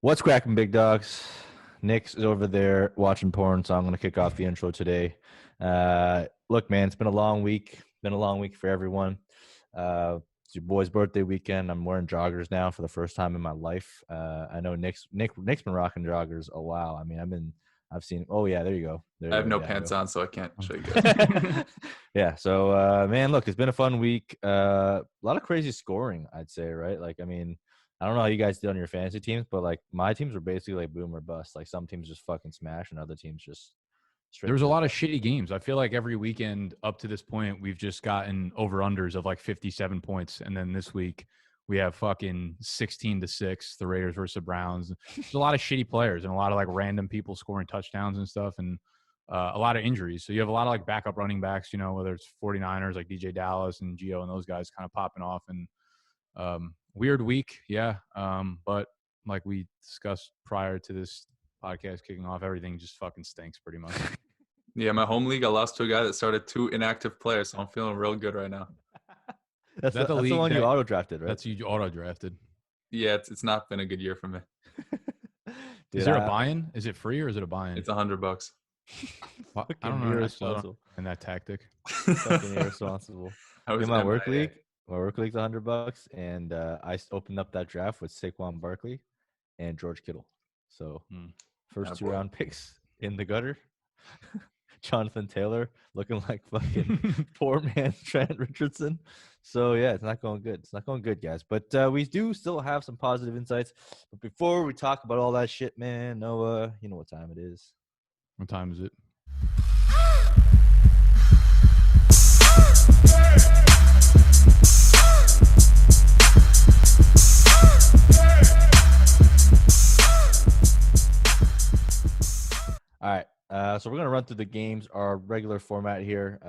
What's cracking, big dogs? Nick's is over there watching porn, so I'm going to kick off the intro today. Look, man, it's been a long week. Been a long week for everyone. It's your boy's birthday weekend. I'm wearing joggers now for the first time in my life. I know Nick's been rocking joggers a while. I mean, I've seen. Oh yeah, there you go. I have no Dad, pants go. on, so I can't show you guys. Yeah. So, man, look, it's been a fun week. A lot of crazy scoring, I'd say, right? Like, I mean, I don't know how you guys did on your fantasy teams, but like my teams were basically like boom or bust. Like some teams just fucking smash, and other teams just straight. There was a lot of shitty games. I feel like every weekend up to this point, we've just gotten over-unders of like 57 points. And then this week, we have fucking 16-6, the Raiders versus the Browns. There's a lot of shitty players and a lot of like random people scoring touchdowns and stuff, and a lot of injuries. So you have a lot of like backup running backs, you know, whether it's 49ers like DJ Dallas and Gio and those guys kind of popping off. And weird week, yeah. But like we discussed prior to this podcast kicking off, everything just fucking stinks pretty much. Yeah, my home league, I lost to a guy that started 2 inactive players, so I'm feeling real good right now. That's That the the league one you that- auto drafted, right? That's you auto-drafted. Yeah, it's not been a good year for me. Is there a buy-in? Is it free or is it a buy-in? It's $100. I don't know. Irresponsible. In that tactic. Fucking irresponsible. I was In my work MIA. league, $100, and I opened up that draft with Saquon Barkley and George Kittle. So first boy. 2-round picks in the gutter. Jonathan Taylor looking like fucking poor man Trent Richardson. So yeah, it's not going good. It's not going good, guys. But we do still have some positive insights. But before we talk about all that shit, man, Noah, you know what time it is. What time is it? All right. So we're going to run through the games, our regular format here.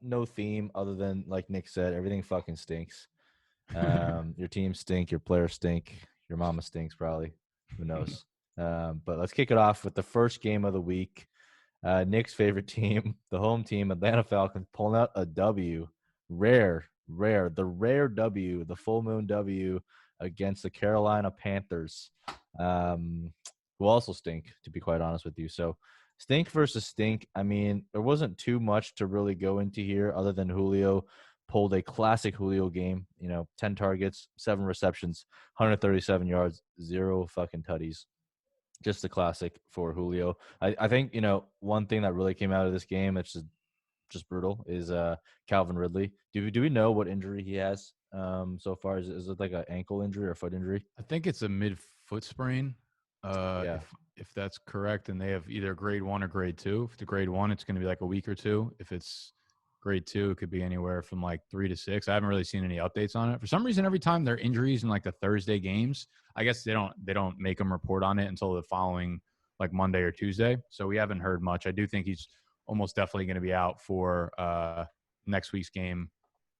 No theme other than, like Nick said, everything fucking stinks. Your team stink. Your players stink. Your mama stinks probably. Who knows? But let's kick it off with the first game of the week. Nick's favorite team, the home team, Atlanta Falcons, pulling out a W. The rare W, the full moon W against the Carolina Panthers, who also stink, to be quite honest with you. So stink versus stink. I mean, there wasn't too much to really go into here other than Julio pulled a classic Julio game, 10 targets, 7 receptions, 137 yards, 0 fucking tutties. Just a classic for Julio. I think, one thing that really came out of this game, it's just brutal, is Calvin Ridley. Do we know what injury he has so far? Is it like an ankle injury or a foot injury? I think it's a mid-foot sprain. Yeah. If that's correct, and they have either grade 1 or grade 2. If it's grade 1, it's going to be like a week or 2. If it's grade 2, it could be anywhere from like 3 to 6. I haven't really seen any updates on it. For some reason, every time there are injuries in like the Thursday games, I guess they don't make them report on it until the following like Monday or Tuesday. So we haven't heard much. I do think he's almost definitely going to be out for next week's game,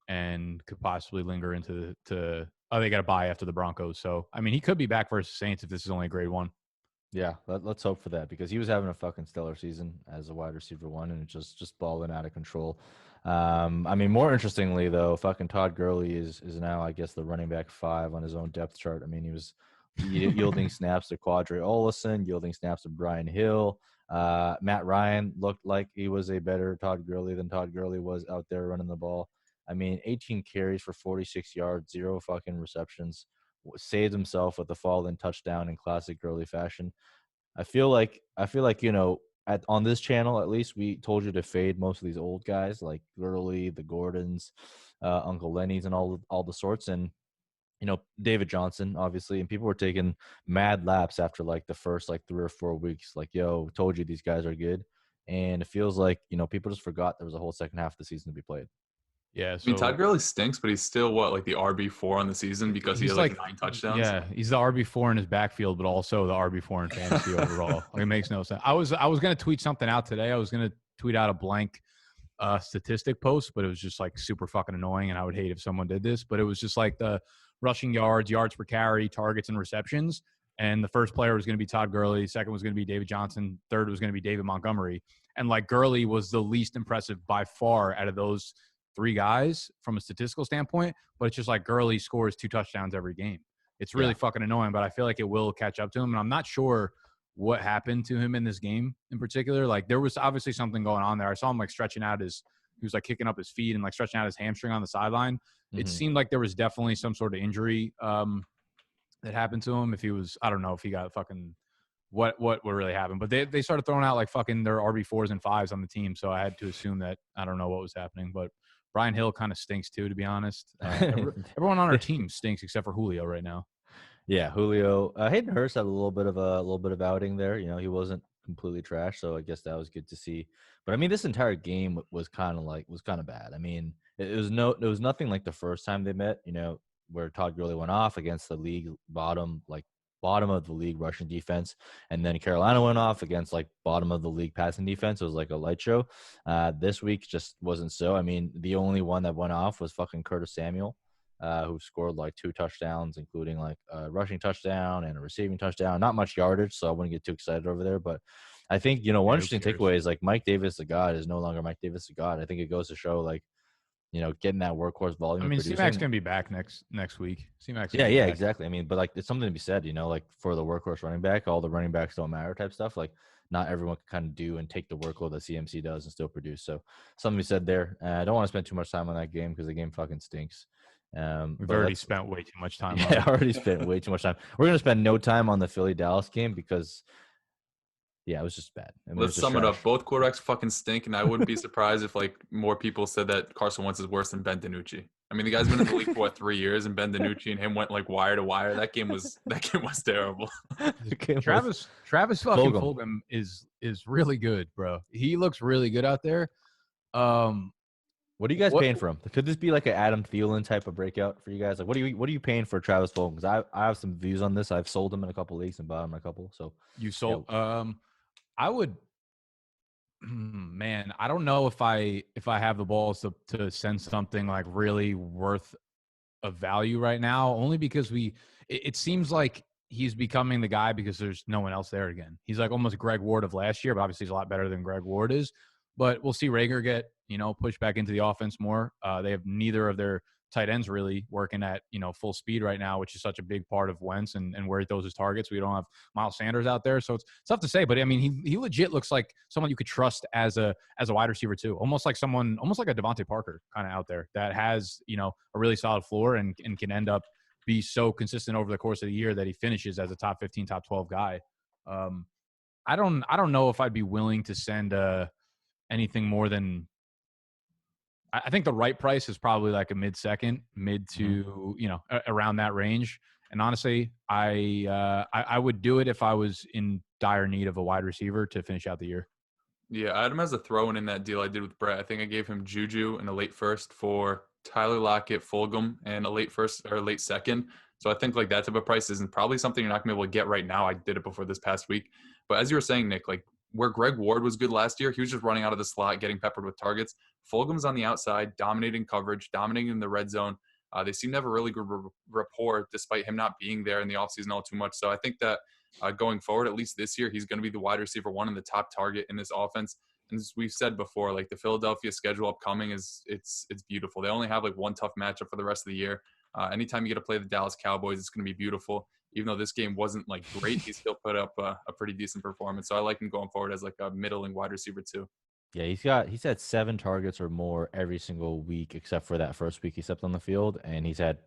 and could possibly linger into they got to bye after the Broncos. So I mean, he could be back versus Saints if this is only grade 1. Yeah, let's hope for that, because he was having a fucking stellar season as a wide receiver 1, and just balling out of control. I mean, more interestingly though, fucking Todd Gurley is now, I guess, the running back 5 on his own depth chart. I mean, he was yielding snaps to Quadri Olesen, yielding snaps to Brian Hill. Matt Ryan looked like he was a better Todd Gurley than Todd Gurley was out there running the ball. I mean, 18 carries for 46 yards, 0 fucking receptions. Saved himself with a fall-in touchdown in classic Gurley fashion. I feel like on this channel, at least, we told you to fade most of these old guys like Gurley, the Gordons, Uncle Lenny's, and all the sorts, and David Johnson, obviously. And people were taking mad laps after like the first like 3 or 4 weeks. Like, yo, told you these guys are good, and it feels like people just forgot there was a whole second half of the season to be played. Yeah, I mean, Todd Gurley stinks, but he's still like the RB4 on the season because he has like 9 touchdowns. Yeah, he's the RB4 in his backfield, but also the RB4 in fantasy overall. Like, it makes no sense. I was going to tweet something out today. I was going to tweet out a blank statistic post, but it was just like super fucking annoying, and I would hate if someone did this. But it was just like the rushing yards per carry, targets, and receptions. And the first player was going to be Todd Gurley. Second was going to be David Johnson. Third was going to be David Montgomery. And like Gurley was the least impressive by far out of those 3 guys from a statistical standpoint, but it's just like Gurley scores 2 touchdowns every game. It's really fucking annoying, but I feel like it will catch up to him. And I'm not sure what happened to him in this game in particular. Like, there was obviously something going on there. I saw him like stretching out he was like kicking up his feet and like stretching out his hamstring on the sideline. It seemed like there was definitely some sort of injury that happened to him. If he was, I don't know if he got fucking what really happened, but they started throwing out like fucking their RB4s and 5s on the team. So I had to assume that I don't know what was happening, but Brian Hill kind of stinks too, to be honest. Everyone on our team stinks except for Julio right now. Yeah, Julio. Hayden Hurst had a little bit of outing there. You know, he wasn't completely trash, so I guess that was good to see. But I mean, this entire game was kind of bad. I mean, it was nothing like the first time they met. You know, where Todd Gurley went off against the league bottom of the league rushing defense, and then Carolina went off against like bottom of the league passing defense. It was like a light show. This week just wasn't so. I mean, the only one that went off was fucking Curtis Samuel, who scored like 2 touchdowns, including like a rushing touchdown and a receiving touchdown. Not much yardage, so I wouldn't get too excited over there. But I think, you know, one interesting takeaway is like Mike Davis, the God, is no longer Mike Davis, the God. I think it goes to show like, you know, getting that workhorse volume. I mean, C-Mac's going to be back next week. C-Mac's yeah, exactly. I mean, but like it's something to be said, you know, like for the workhorse running back, all the running backs don't matter type stuff. Like not everyone can kind of do and take the workload that CMC does and still produce. So something to be said there. I don't want to spend too much time on that game because the game fucking stinks. We've already spent way too much time. Yeah, already spent way too much time. We're gonna spend no time on the Philly-Dallas game because, yeah, it was just bad. I mean, Let's sum it up. Both quarterbacks fucking stink, and I wouldn't be surprised if like more people said that Carson Wentz is worse than Ben DiNucci. I mean, the guy's been in the league for what, 3 years, and Ben DiNucci and him went like wire to wire. That game was terrible. Travis fucking Fulgham is really good, bro. He looks really good out there. What are you guys paying for him? Could this be like an Adam Thielen type of breakout for you guys? Like, what are you paying for Travis Fulgham? Because I have some views on this. I've sold him in a couple leagues and bought him in a couple. So you sold? Yeah. I would. Man, I don't know if I have the balls to send something like really worth a value right now. Only because it seems like he's becoming the guy because there's no one else there again. He's like almost Greg Ward of last year, but obviously he's a lot better than Greg Ward is. But we'll see Rager get, you know, pushed back into the offense more. They have neither of their tight ends really working at, you know, full speed right now, which is such a big part of Wentz and where he throws his targets. We don't have Miles Sanders out there, so it's tough to say. But I mean, he legit looks like someone you could trust as a wide receiver too, almost like a Devontae Parker kind of out there that has, you know, a really solid floor and can end up be so consistent over the course of the year that he finishes as a top 15, top 12 guy. I don't know if I'd be willing to send anything more than. I think the right price is probably like a mid to, you know, around that range. And honestly, I would do it if I was in dire need of a wide receiver to finish out the year. Yeah, I had him as a throw-in in that deal I did with Brett. I think I gave him Juju in a late first for Tyler Lockett, Fulgham, and a late first or late second. So I think like that type of price isn't probably something you're not going to be able to get right now. I did it before this past week. But as you were saying, Nick, like where Greg Ward was good last year, he was just running out of the slot, getting peppered with targets. Fulgham's on the outside, dominating coverage, dominating in the red zone. They seem to have a really good rapport despite him not being there in the offseason all too much. So I think that going forward, at least this year, he's going to be the wide receiver one and the top target in this offense. And as we've said before, like the Philadelphia schedule upcoming it's beautiful. They only have like one tough matchup for the rest of the year. Anytime you get to play the Dallas Cowboys, it's going to be beautiful. Even though this game wasn't like great, he still put up a pretty decent performance. So I like him going forward as like a middling wide receiver too. Yeah, he's had 7 targets or more every single week except for that first week he stepped on the field, and he's had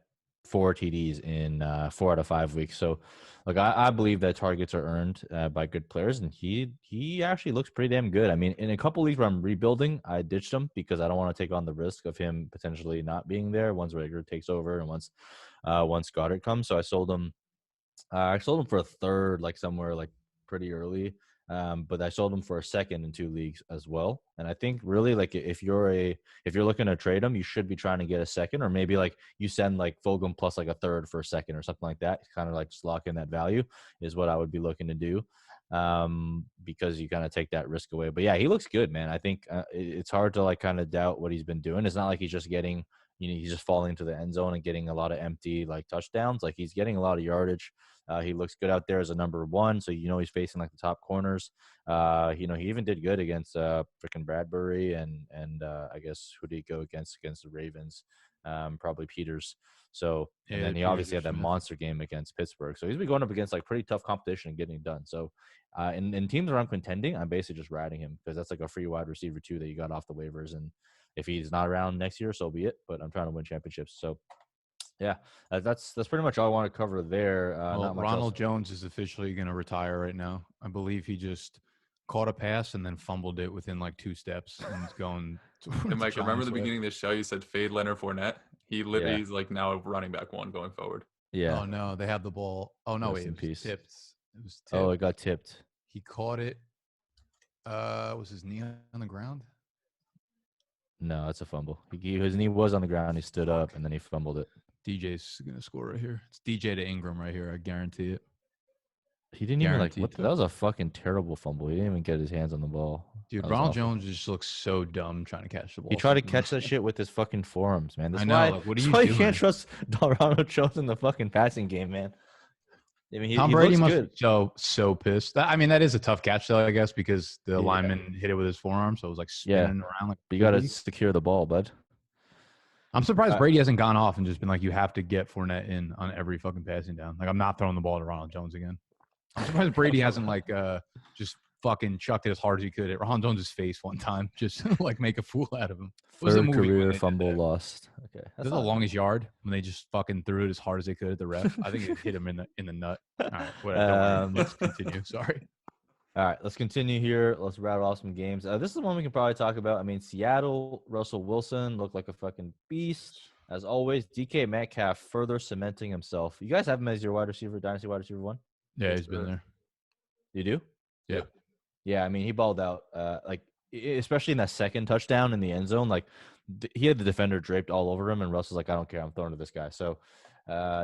4 TDs in 4 out of 5 weeks. So, look, I believe that targets are earned by good players, and he actually looks pretty damn good. I mean, in a couple leagues where I'm rebuilding, I ditched him because I don't want to take on the risk of him potentially not being there once Rager takes over and once Goddard comes. So I sold him. I sold him for a third, like somewhere like pretty early. But I sold him for a second in 2 leagues as well. And I think really like if you're looking to trade him, you should be trying to get a second, or maybe like you send like Fulgham plus like a third for a second or something like that. Kind of like just lock in that value is what I would be looking to do, because you kind of take that risk away. But yeah, he looks good, man. I think it's hard to like kind of doubt what he's been doing. It's not like he's just getting, you know, he's just falling into the end zone and getting a lot of empty like touchdowns. Like he's getting a lot of yardage. He looks good out there as a number 1, so you know he's facing like the top corners. You know, he even did good against freaking Bradbury and I guess who did he go against the Ravens? Probably Peters. So, and then the he obviously had Peters that Smith. monster game against Pittsburgh. So he's been going up against like pretty tough competition and getting it done. So, in teams around contending, I'm basically just riding him because that's like a free wide receiver too that you got off the waivers. And if he's not around next year, so be it. But I'm trying to win championships. So, yeah, that's pretty much all I want to cover there. Well, not much Ronald else. Jones is officially going to retire right now. I believe he just caught a pass and then fumbled it within like 2 steps and he's going And to Mike, remember the Giants way. beginning of this show? You said fade Leonard Fournette. He literally is like now running back 1 going forward. Yeah. Oh no, they have the ball. Oh no, Rest wait, in it was peace. tipped. It was tipped. Oh, it got tipped. He caught it. Was his knee on the ground? No, it's a fumble. His knee was on the ground. He stood up and then he fumbled it. DJ's gonna score right here. It's DJ to Ingram right here. I guarantee it. He didn't even like. Guaranteed That was a fucking terrible fumble. He didn't even get his hands on the ball. Dude, That was Ronald awful. Jones just looks so dumb trying to catch the ball. He tried to sometimes. catch that shit with his fucking forearms, man. That's I know. why. Like, what are That's you why doing? you can't trust Ronald Jones in the fucking passing game, man. I mean, Tom he Brady looks must good. be so pissed. I mean, that is a tough catch though, I guess, because the Yeah. lineman hit it with his forearm, so it was like spinning around. Like But you got to crazy. secure the ball, bud. I'm surprised Brady hasn't gone off and just been like, you have to get Fournette in on every fucking passing down. Like, I'm not throwing the ball to Ronald Jones again. I'm surprised Brady hasn't like just fucking chucked it as hard as he could at Ronald Jones's face one time, just like make a fool out of him. What was the Third movie when career they did fumble that? lost. Okay, This is the longest yard when they just fucking threw it as hard as they could at the ref. I think it hit him in the nut. All right, whatever. Don't worry. Let's continue. Sorry. All right, let's continue here. Let's rattle off some games. This is one we can probably talk about. I mean, Seattle, Russell Wilson looked like a fucking beast. As always, DK Metcalf further cementing himself. You guys have him as your wide receiver, dynasty wide receiver 1? Yeah, he's been there. You do? Yeah. Yeah, I mean, he balled out. Especially in that second touchdown in the end zone. Like, he had the defender draped all over him, and Russ was like, I don't care. I'm throwing to this guy. So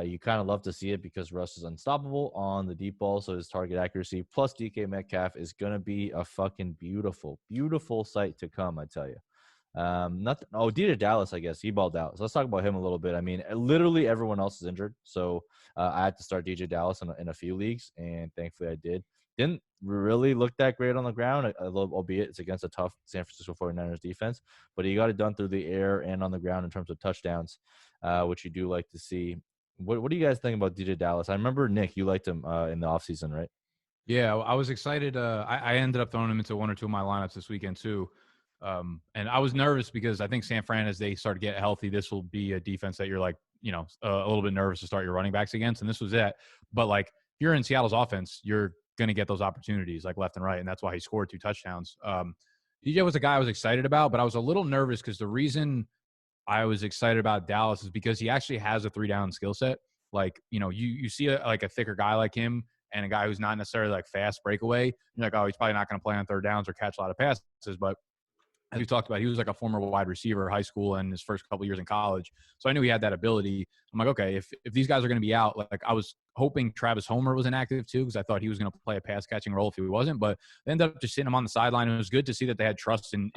you kind of love to see it because Russ is unstoppable on the deep ball, so his target accuracy plus DK Metcalf is going to be a fucking beautiful, beautiful sight to come, I tell you. DJ Dallas, I guess he balled out. So let's talk about him a little bit. I mean, literally everyone else is injured, so I had to start DJ Dallas in a few leagues, and thankfully I did. Didn't really look that great on the ground, albeit it's against a tough San Francisco 49ers defense, but he got it done through the air and on the ground in terms of touchdowns, which you do like to see. What do you guys think about DJ Dallas? I remember, Nick, you liked him in the offseason, right? Yeah, I was excited. I ended up throwing him into 1 or 2 of my lineups this weekend too. And I was nervous because I think San Fran, as they start to get healthy, this will be a defense that you're like, a little bit nervous to start your running backs against. And this was it. But like, if you're in Seattle's offense, you're going to get those opportunities like left and right. And that's why he scored 2 touchdowns. DJ was a guy I was excited about, but I was a little nervous because the reason I was excited about Dallas is because he actually has a 3-down skill set. Like, you see a thicker guy like him and a guy who's not necessarily like fast breakaway. You're like, oh, he's probably not going to play on 3rd downs or catch a lot of passes. But as we talked about, he was like a former wide receiver, high school, and his first couple of years in college. So I knew he had that ability. I'm like, okay, if these guys are going to be out, like I was hoping Travis Homer was inactive too, because I thought he was going to play a pass catching role if he wasn't. But they ended up just sitting him on the sideline. And it was good to see that they had trust in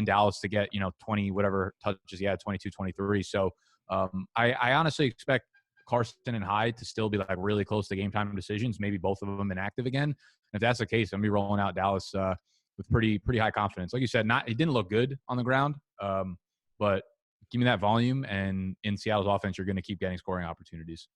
Dallas to get 20 whatever touches he had, 22, 23. So I honestly expect Carson and Hyde to still be like really close to game time decisions. Maybe both of them inactive again. And if that's the case, I'm gonna be rolling out Dallas with pretty high confidence. Like you said, it didn't look good on the ground, but give me that volume, and in Seattle's offense, you're going to keep getting scoring opportunities.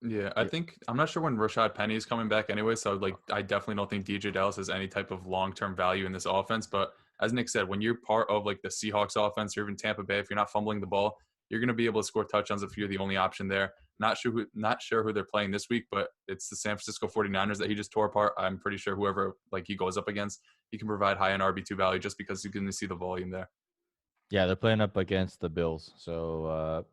Yeah, I think I'm not sure when Rashad Penny is coming back anyway, so I definitely don't think DJ Dallas has any type of long-term value in this offense. But as Nick said, when you're part of like the Seahawks offense or even Tampa Bay, if you're not fumbling the ball, you're going to be able to score touchdowns if you're the only option there. Not sure who they're playing this week, but it's the San Francisco 49ers that he just tore apart. I'm pretty sure whoever he goes up against, he can provide high end RB2 value just because you're going to see the volume there. Yeah, they're playing up against the Bills, so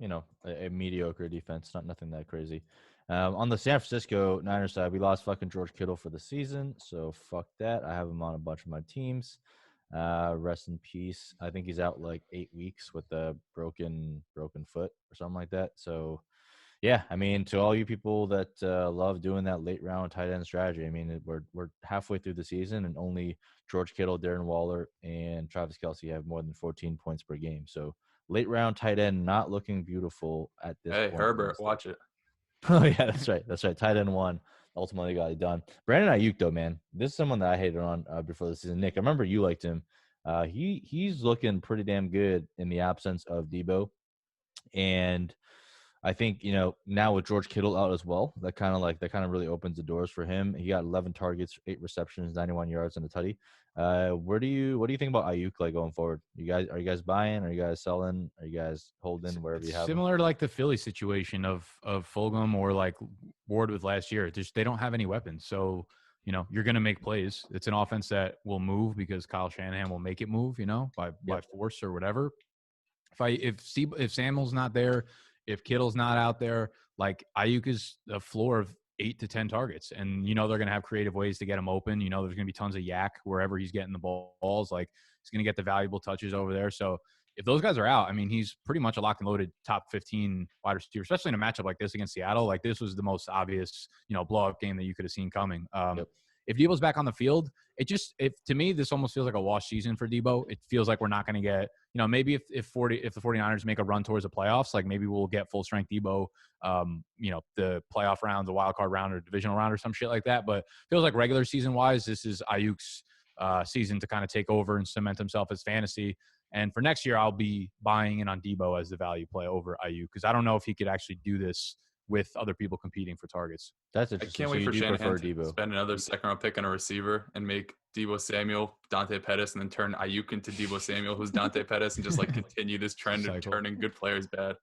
a mediocre defense, nothing that crazy. On the San Francisco Niners side, we lost fucking George Kittle for the season, so fuck that. I have him on a bunch of my teams. Rest in peace. I think he's out like 8 weeks with a broken foot or something like that. So, yeah, I mean, to all you people that love doing that late round tight end strategy, I mean, we're halfway through the season and only George Kittle, Darren Waller, and Travis Kelce have more than 14 points per game. So late round tight end not looking beautiful at this point. Hey, Herbert, watch it. Oh, yeah, that's right. Tight end 1 ultimately got it done. Brandon Aiyuk, though, man, this is someone that I hated on before the season. Nick, I remember you liked him. He's looking pretty damn good in the absence of Debo. And I think, now with George Kittle out as well, that kind of really opens the doors for him. He got 11 targets, 8 receptions, 91 yards, and a tutty. What do you think about Aiyuk going forward? Are you guys buying? Are you guys selling? Are you guys holding wherever you It's have him? similar to like the Philly situation of Fulgham or like Ward with last year. They don't have any weapons, so you're going to make plays. It's an offense that will move because Kyle Shanahan will make it move, by force or whatever. If Samuel's not there, if Kittle's not out there, like Aiyuk is a floor of 8 to 10 targets, and they're going to have creative ways to get him open. There's going to be tons of yak wherever he's getting the balls. Like he's going to get the valuable touches over there. So if those guys are out, I mean, he's pretty much a lock and loaded top 15 wide receiver, especially in a matchup like this against Seattle. Like this was the most obvious, blow up game that you could have seen coming. If Debo's back on the field, to me, this almost feels like a wash season for Debo. It feels like we're not going to get, maybe if the 49ers make a run towards the playoffs, like maybe we'll get full strength Debo, the playoff round, the wild card round or divisional round or some shit like that. But feels like regular season wise, this is Ayuk's season to kind of take over and cement himself as fantasy. And for next year, I'll be buying in on Debo as the value play over Aiyuk because I don't know if he could actually do this with other people competing for targets. That's I interesting. can't wait for Shanahan to Debo. spend another second-round pick on a receiver and make Debo Samuel Dante Pettis, and then turn Aiyuk into Debo Samuel, who's Dante Pettis, and just like continue this trend of turning good players bad.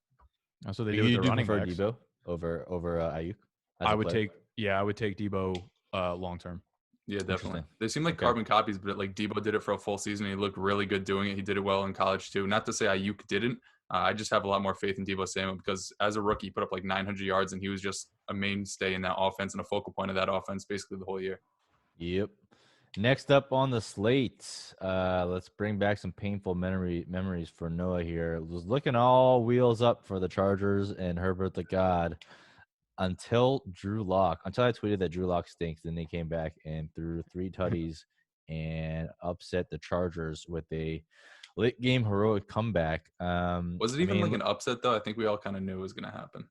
That's what they do with the running backs. Debo over Aiyuk? I would take Debo long term. Yeah, definitely. They seem like carbon copies, but like Debo did it for a full season. He looked really good doing it. He did it well in college too. Not to say Aiyuk didn't. I just have a lot more faith in Debo Samuel because as a rookie, he put up like 900 yards, and he was just a mainstay in that offense and a focal point of that offense basically the whole year. Yep. Next up on the slate, let's bring back some painful memories for Noah here. Was looking all wheels up for the Chargers and Herbert the God until I tweeted that Drew Lock stinks. Then they came back and threw 3 tutties and upset the Chargers with a late game heroic comeback. Was it even like an upset though? I think we all kind of knew it was going to happen.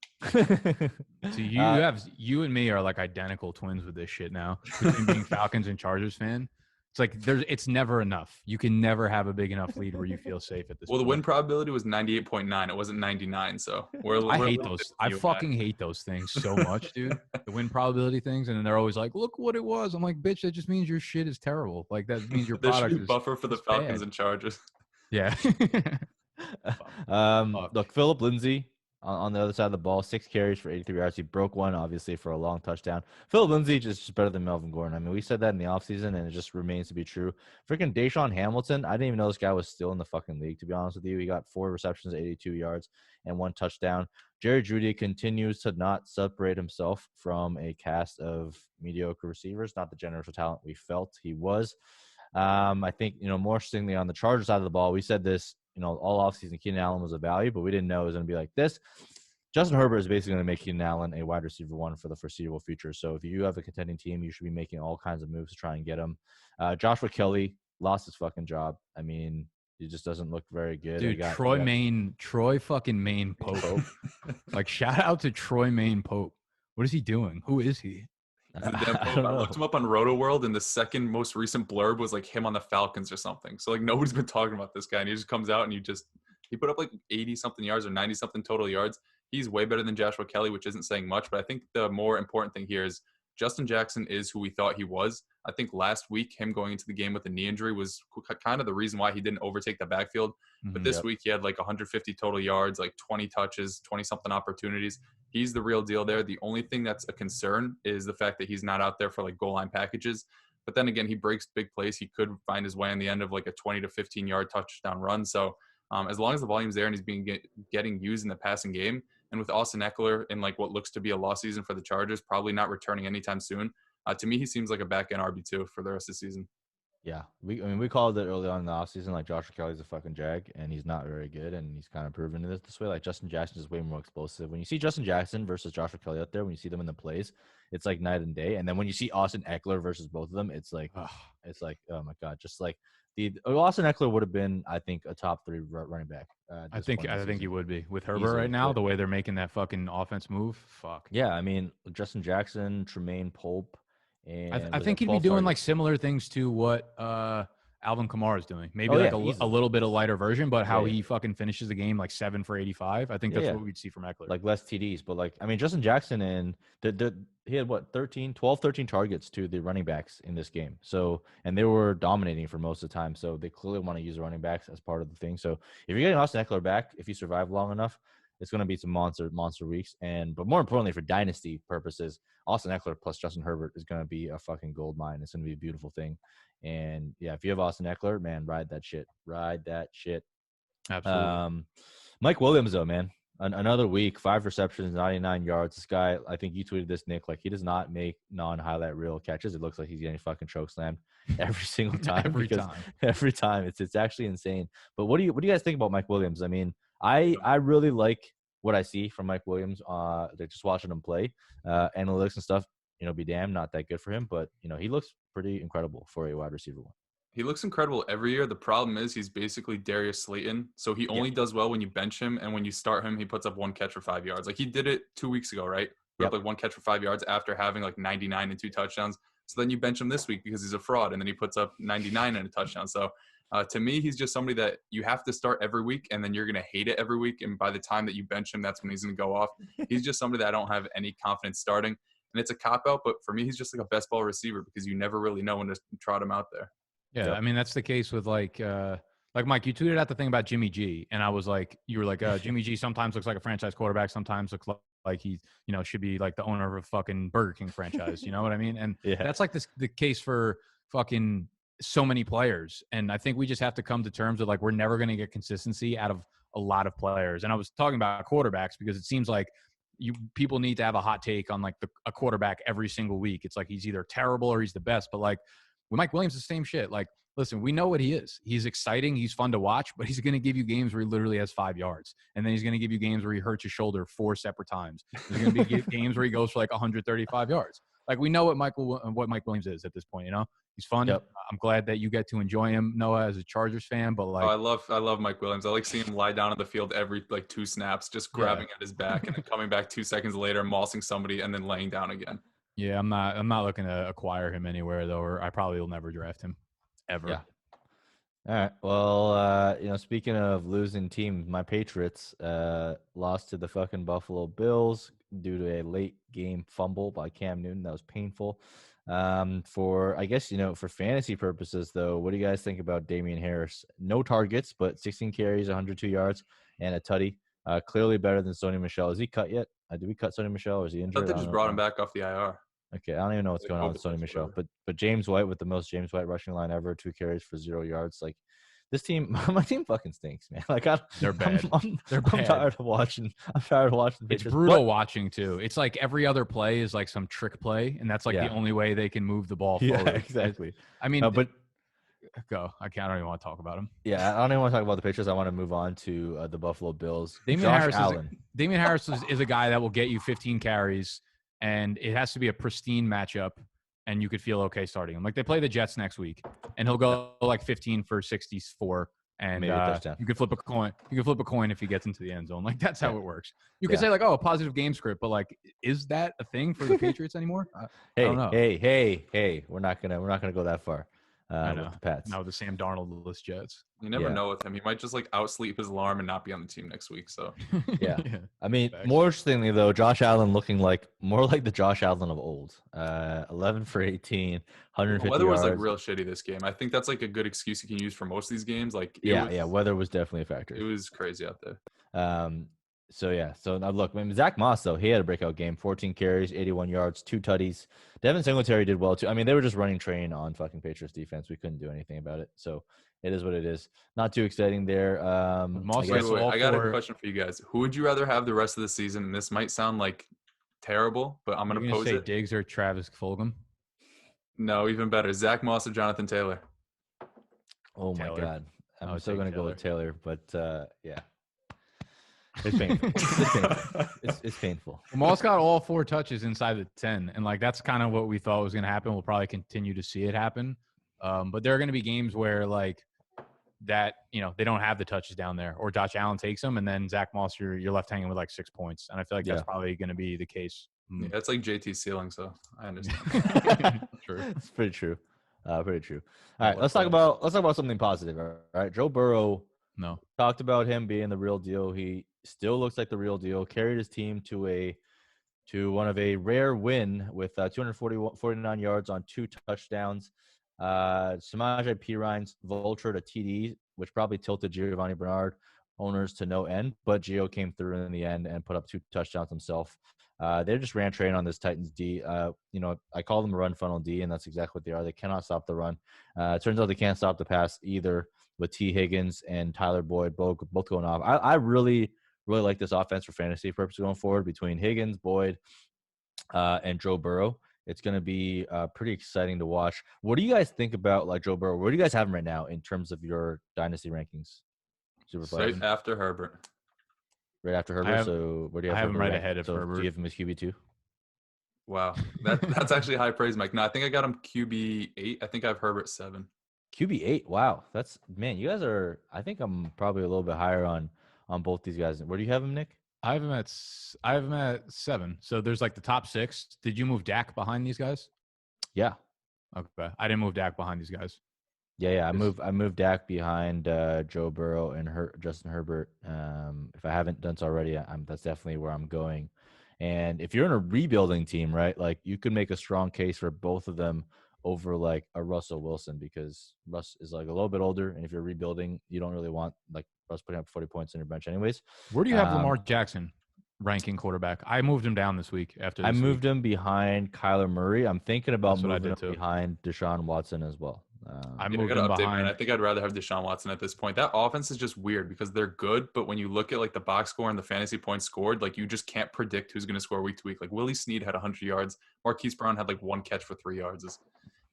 So you and me are like identical twins with this shit now. Between being Falcons and Chargers fan, it's like it's never enough. You can never have a big enough lead where you feel safe at this. Well, point. The win probability was 98.9. It wasn't 99. So I hate those. I fucking hate those things so much, dude. The win probability things, and then they're always like, "Look what it was." I'm like, "Bitch, that just means your shit is terrible. Like that means your product should be is buffer for the Falcons bad. and Chargers." Yeah. Look, Philip Lindsay on the other side of the ball, 6 carries for 83 yards. He broke one, obviously, for a long touchdown. Philip Lindsay just better than Melvin Gordon. I mean, we said that in the offseason, and it just remains to be true. Freaking Deshaun Hamilton, I didn't even know this guy was still in the fucking league, to be honest with you. He got 4 receptions, 82 yards, and 1 touchdown. Jerry Jeudy continues to not separate himself from a cast of mediocre receivers, not the generational talent we felt he was. I think, more interestingly on the Chargers side of the ball, we said this, all offseason, Keenan Allen was a value, but we didn't know it was going to be like this. Justin Herbert is basically going to make Keenan Allen a wide receiver 1 for the foreseeable future. So if you have a contending team, you should be making all kinds of moves to try and get him. Joshua Kelly lost his fucking job. I mean, he just doesn't look very good. Dude, Troy fucking Maine Pope. Like, shout out to Troy Maine Pope. What is he doing? Who is he? I looked him up on Roto World, and the second most recent blurb was like him on the Falcons or something. So like nobody's been talking about this guy, and he just comes out and he put up like 80 something yards or 90 something total yards. He's way better than Joshua Kelly, which isn't saying much, but I think the more important thing here is Justin Jackson is who we thought he was. I think last week him going into the game with a knee injury was kind of the reason why he didn't overtake the backfield. But this week he had like 150 total yards, like 20 touches, 20 something opportunities. He's the real deal there. The only thing that's a concern is the fact that he's not out there for like goal line packages. But then again, he breaks big plays. He could find his way in the end of like a 20 to 15 yard touchdown run. So as long as the volume's there and he's getting used in the passing game, and with Austin Eckler in like what looks to be a lost season for the Chargers, probably not returning anytime soon. To me, he seems like a back-end RB2 for the rest of the season. Yeah, we called it early on in the offseason, like Joshua Kelly's a fucking jag, and he's not very good, and he's kind of proven it this way. Like Justin Jackson is way more explosive. When you see Justin Jackson versus Joshua Kelly out there, when you see them in the plays, it's like night and day. And then when you see Austin Eckler versus both of them, it's like, oh my god, just like Austin Eckler would have been, I think, a top 3 running back. I think he would be with Herbert right now. The way they're making that fucking offense move, fuck. Yeah, I mean Justin Jackson, Tremaine Pope. And I think he'd be doing like similar things to what Alvin Kamara is doing. Maybe a little bit of lighter version, but how he fucking finishes the game like 7 for 85. I think that's what we'd see from Eckler. Like less TDs, but like, I mean, Justin Jackson and he had 13 targets to the running backs in this game. So, and they were dominating for most of the time. So they clearly want to use the running backs as part of the thing. So if you're getting Austin Eckler back, if you survive long enough, it's going to be some monster weeks. But more importantly, for dynasty purposes, Austin Eckler plus Justin Herbert is going to be a fucking gold mine. It's going to be a beautiful thing. And yeah, if you have Austin Eckler, man, ride that shit. Absolutely. Mike Williams, though, man, another week, 5 receptions, 99 yards. This guy, I think you tweeted this, Nick, like he does not make non-highlight reel catches. It looks like he's getting fucking choke slammed every single time. Every time. It's actually insane. But what do you guys think about Mike Williams? I mean, I really like what I see from Mike Williams. Just watching him play, analytics and stuff. Be damned, not that good for him, but he looks pretty incredible for a wide receiver one. He looks incredible every year. The problem is he's basically Darius Slayton, so he only does well when you bench him, and when you start him, he puts up 1 catch for 5 yards. Like he did it 2 weeks ago, right? Put up like 1 catch for 5 yards after having like 99 and 2 touchdowns. So then you bench him this week because he's a fraud, and then he puts up 99 and a touchdown. So to me, he's just somebody that you have to start every week, and then you're going to hate it every week. And by the time that you bench him, that's when he's going to go off. He's just somebody that I don't have any confidence starting. And it's a cop-out, but for me, he's just like a best ball receiver because you never really know when to trot him out there. Yeah, I mean, that's the case with like Mike, you tweeted out the thing about Jimmy G, and I was like, you were like, Jimmy G sometimes looks like a franchise quarterback, sometimes looks like he, should be like the owner of a fucking Burger King franchise. You know what I mean? And that's like the case for fucking so many players. And I think we just have to come to terms with like, we're never going to get consistency out of a lot of players. And I was talking about quarterbacks because it seems like people need to have a hot take on like a quarterback every single week. It's like he's either terrible or he's the best. But like with Mike Williams, the same shit. Like, listen, we know what he is. He's exciting. He's fun to watch, but he's going to give you games where he literally has 5 yards. And then he's going to give you games where he hurts his shoulder 4 separate times. There's going to be games where he goes for like 135 yards. Like we know what Mike Williams is at this point, He's fun. Yep. I'm glad that you get to enjoy him, Noah, as a Chargers fan. But like, I love Mike Williams. I like seeing him lie down on the field every like 2 snaps, just grabbing at his back and then coming back 2 seconds later, mossing somebody, and then laying down again. Yeah, I'm not looking to acquire him anywhere though, or I probably will never draft him ever. Yeah. All right. Well, speaking of losing teams, my Patriots lost to the fucking Buffalo Bills due to a late game fumble by Cam Newton. That was painful. For fantasy purposes, though, what do you guys think about Damian Harris? No targets, but 16 carries, 102 yards, and a tutty. Clearly better than Sony Michel. Is he cut yet? Did we cut Sony Michel, or is he injured? I thought they just brought him back off the IR. Okay, I don't even know what's going on with Sony Michel. But James White with the most James White rushing line ever, 2 carries for 0 yards. Like, this team, my team fucking stinks, man. Like, they're bad. I'm tired of watching. It's brutal watching too. It's like every other play is like some trick play, and that's like the only way they can move the ball forward. Yeah, exactly. I mean, go. I don't even want to talk about him. Yeah, I don't even want to talk about the Patriots. I want to move on to the Buffalo Bills. Damian Harris is a guy that will get you 15 carries, and it has to be a pristine matchup. And you could feel okay starting him. Like they play the Jets next week, and he'll go like 15 for 64, and you could flip a coin. You could flip a coin if he gets into the end zone. Like that's how it works. You could say like, oh, a positive game script, but like, is that a thing for the Patriots anymore? I don't know. Hey, we're not gonna go that far. I know. With the Pats. Now with the Sam Darnold-less Jets. You never know with him. He might just like outsleep his alarm and not be on the team next week. So yeah. I mean, more interestingly though, Josh Allen looking more like the Josh Allen of old. 11 for 18, 150 the weather yards. was like real shitty this game. I think that's like a good excuse you can use for most of these games. Like weather was definitely a factor. It was crazy out there. So now look, I mean, Zach Moss though, he had a breakout game, 14 carries, 81 yards, 2 tutties. Devin Singletary did well too. I mean, they were just running train on fucking Patriots defense. We couldn't do anything about it. So it is what it is. Not too exciting there. I got a question for you guys. Who would you rather have the rest of the season? And this might sound like terrible, but I'm gonna pose say it. Diggs or Travis Fulgham? No, even better. Zach Moss or Jonathan Taylor? Oh my God. I'm still gonna go with Taylor, but yeah. It's painful. It's painful. Moss got all 4 touches inside the 10, and like that's kind of what we thought was going to happen. We'll probably continue to see it happen, but there are going to be games where like that, they don't have the touches down there, or Josh Allen takes them, and then Zach Moss, you're left hanging with like 6 points, and I feel like that's probably going to be the case. Yeah, that's like JT's ceiling, so I understand. True. It's pretty true. Pretty true. All right, let's talk about something positive. All right, Joe Burrow. No. Talked about him being the real deal. He still looks like the real deal. Carried his team to one of a rare win with 249 yards on 2 touchdowns. Samaje Perine's vultured a TD, which probably tilted Giovanni Bernard owners to no end, but Gio came through in the end and put up 2 touchdowns himself. They just ran train on this Titans D. I call them a run funnel D, and that's exactly what they are. They cannot stop the run. It turns out they can't stop the pass either, with T. Higgins and Tyler Boyd both going off. I really like this offense for fantasy purposes going forward between Higgins, Boyd, and Joe Burrow. It's going to be pretty exciting to watch. What do you guys think about like Joe Burrow? Where do you guys have him right now in terms of your dynasty rankings? Right after Herbert. Right after Herbert. So where do you have I have him right ahead of Herbert. Do you have him as QB2? Wow, that's actually high praise, Mike. No, I think I got him QB8. I think I have Herbert 7. QB8. Wow, that's man. You guys are. I think I'm probably a little bit higher on both these guys. Where do you have him, Nick? I have him at 7. So there's like the top 6. Did you move Dak behind these guys? Yeah. Okay. I didn't move Dak behind these guys. Yeah. I moved Dak behind Joe Burrow and Justin Herbert. If I haven't done so already, that's definitely where I'm going. And if you're in a rebuilding team, right, like you could make a strong case for both of them over like a Russell Wilson, because Russ is like a little bit older, and if you're rebuilding, you don't really want like Russ putting up 40 points on your bench anyways. Where do you have Lamar Jackson ranking quarterback? I moved him down this week I moved him behind Kyler Murray. I'm thinking about moving him too. behind Deshaun Watson as well. I moved him behind. Man. I think I'd rather have Deshaun Watson at this point. That offense is just weird because they're good, but when you look at like the box score and the fantasy points scored, like you just can't predict who's going to score week to week. Like Willie Snead had 100 yards. Marquise Brown had like 1 catch for 3 yards.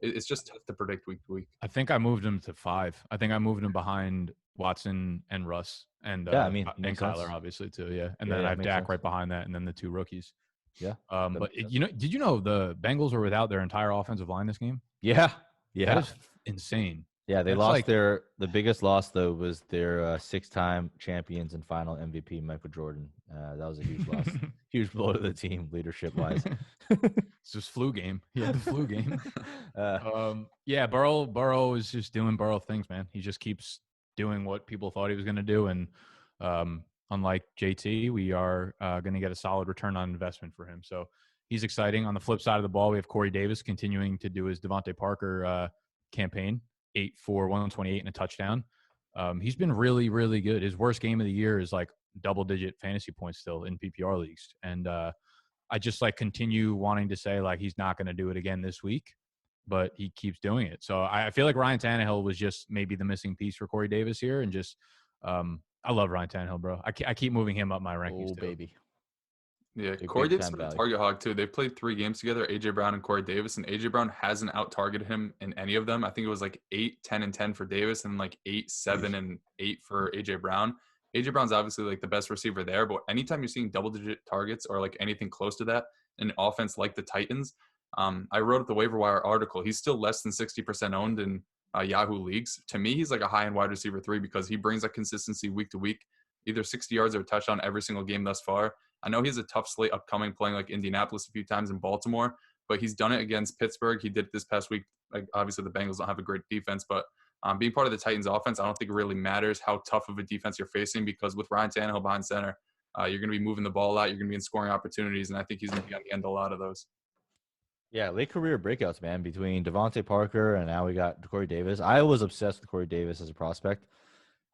It's just tough to predict week to week. I think I moved him to 5. I think I moved him behind Watson and Russ and and Kyler obviously too. Yeah, and then I have Dak right behind that, and then the 2 rookies. Yeah. But did you know the Bengals were without their entire offensive line this game? Yeah. That is insane. Yeah, they lost the biggest loss though was their 6-time champions and final MVP Michael Jordan. That was a huge loss, huge blow to the team leadership wise. It's just flu game. Yeah, the flu game. Burrow is just doing Burrow things, man. He just keeps doing what people thought he was going to do, and unlike JT, we are going to get a solid return on investment for him. So he's exciting. On the flip side of the ball, we have Corey Davis continuing to do his Devontae Parker campaign. 8 for 128 and a touchdown. He's been really, really good. His worst game of the year is like double-digit fantasy points still in PPR leagues. And I just like continue wanting to say like he's not going to do it again this week, but he keeps doing it. So I feel like Ryan Tannehill was just maybe the missing piece for Corey Davis here. And just I love Ryan Tannehill, bro. I keep moving him up my rankings too. Baby. Yeah, Corey Davis is a target hog too. They played 3 games together, AJ Brown and Corey Davis, and AJ Brown hasn't out-targeted him in any of them. I think it was like 8, 10, and 10 for Davis, and like 8, 7, and 8 for AJ Brown. AJ Brown's obviously like the best receiver there, but anytime you're seeing double-digit targets or like anything close to that in an offense like the Titans, I wrote at the waiver wire article. He's still less than 60% owned in Yahoo leagues. To me, he's like a high-end wide receiver 3 because he brings that consistency week to week, either 60 yards or a touchdown every single game thus far. I know he has a tough slate upcoming, playing like Indianapolis a few times in Baltimore, but he's done it against Pittsburgh. He did it this past week. Like obviously the Bengals don't have a great defense, but being part of the Titans offense, I don't think it really matters how tough of a defense you're facing, because with Ryan Tannehill behind center, you're going to be moving the ball a lot. You're going to be in scoring opportunities, and I think he's going to be on the end of a lot of those. Yeah, late career breakouts, man, between Devontae Parker and now we got Corey Davis. I was obsessed with Corey Davis as a prospect,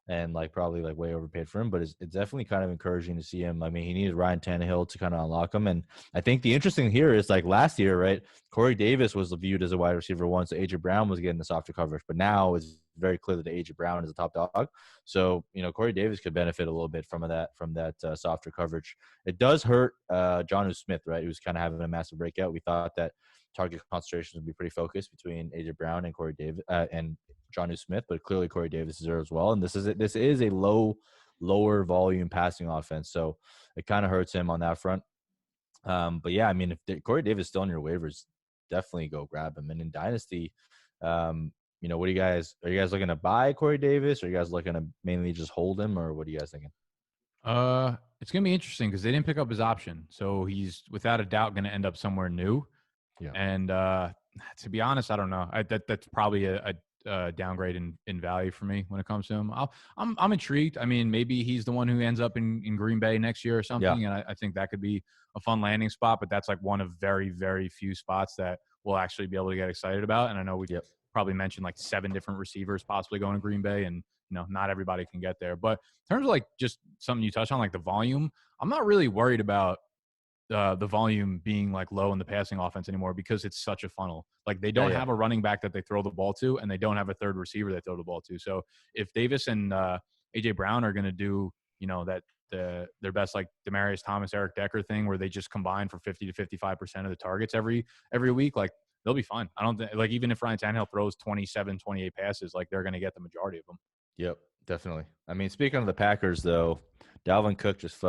and like probably like way overpaid for him, but it's definitely kind of encouraging to see him. I mean, he needed Ryan Tannehill to kind of unlock him. And I think the interesting here is like last year, right? Corey Davis was viewed as a wide receiver 1, so AJ Brown was getting the softer coverage, but now it's very clear that AJ Brown is a top dog. So, Corey Davis could benefit a little bit from that softer coverage. It does hurt Jonnu Smith, right? Who's kind of having a massive breakout. We thought that target concentrations would be pretty focused between AJ Brown and Corey Davis and Jonnu Smith, but clearly Corey Davis is there as well. And this is a lower volume passing offense, so it kind of hurts him on that front. But yeah, I mean, if Corey Davis is still on your waivers, definitely go grab him. And in Dynasty, what are you guys looking to buy Corey Davis? Or are you guys looking to mainly just hold him, or what are you guys thinking? It's gonna be interesting because they didn't pick up his option, so he's without a doubt going to end up somewhere new. Yeah. And To be honest, I don't know. That's probably a downgrade in value for me when it comes to him. I'm intrigued. I mean, maybe he's the one who ends up in Green Bay next year or something, and I think that could be a fun landing spot. But that's like one of very, very few spots that we'll actually be able to get excited about. And I know we probably mentioned like 7 different receivers possibly going to Green Bay, and not everybody can get there. But in terms of like just something you touched on, like the volume, I'm not really worried about the volume being like low in the passing offense anymore because it's such a funnel. Like they don't have a running back that they throw the ball to, and they don't have a third receiver they throw the ball to. So if Davis and AJ Brown are going to do, their best like Demaryius Thomas, Eric Decker thing where they just combine for 50 to 55% of the targets every week, like they'll be fine. I don't think like even if Ryan Tannehill throws 27, 28 passes, like they're going to get the majority of them. Yep, definitely. I mean, speaking of the Packers, though, Dalvin Cook just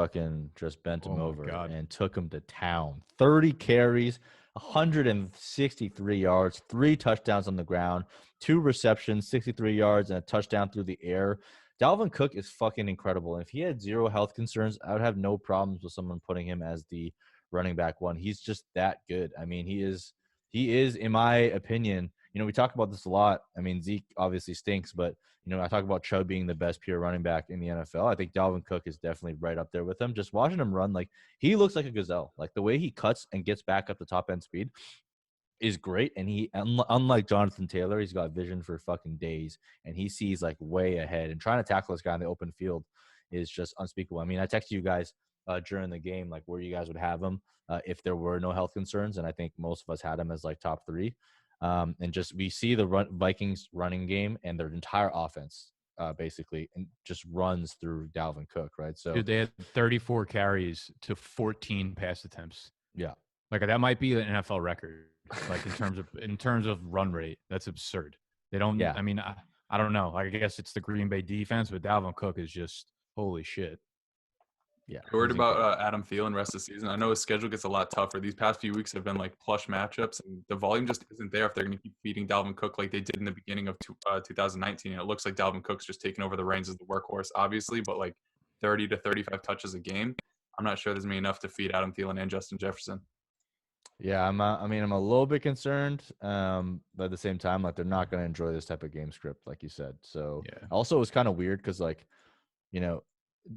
bent him over and took him to town. 30 carries, 163 yards, 3 touchdowns on the ground, 2 receptions, 63 yards, and a touchdown through the air. Dalvin Cook is fucking incredible. And if he had 0 health concerns, I would have no problems with someone putting him as the running back 1. He's just that good. I mean, he is, in my opinion, we talk about this a lot. I mean, Zeke obviously stinks, but, I talk about Chubb being the best pure running back in the NFL. I think Dalvin Cook is definitely right up there with him. Just watching him run, like, he looks like a gazelle. Like, the way he cuts and gets back up the top end speed is great. And he, unlike Jonathan Taylor, he's got vision for fucking days, and he sees, like, way ahead. And trying to tackle this guy in the open field is just unspeakable. I mean, I texted you guys during the game, like, where you guys would have him if there were no health concerns, and I think most of us had him as, like, top 3. And just we see the Vikings running game and their entire offense basically and just runs through Dalvin Cook, right? So dude, they had 34 carries to 14 pass attempts. Yeah, like that might be the NFL record, like in terms of run rate. That's absurd. They don't. Yeah. I mean, I don't know. I guess it's the Green Bay defense, but Dalvin Cook is just holy shit. Yeah. You're worried about Adam Thielen rest of the season. I know his schedule gets a lot tougher. These past few weeks have been like plush matchups, and the volume just isn't there if they're going to keep feeding Dalvin Cook like they did in the beginning of 2019. And it looks like Dalvin Cook's just taking over the reins as the workhorse, obviously, but like 30 to 35 touches a game. I'm not sure there's going to be enough to feed Adam Thielen and Justin Jefferson. Yeah, I'm a little bit concerned, but at the same time, like they're not going to enjoy this type of game script, like you said. So also it was kind of weird because like,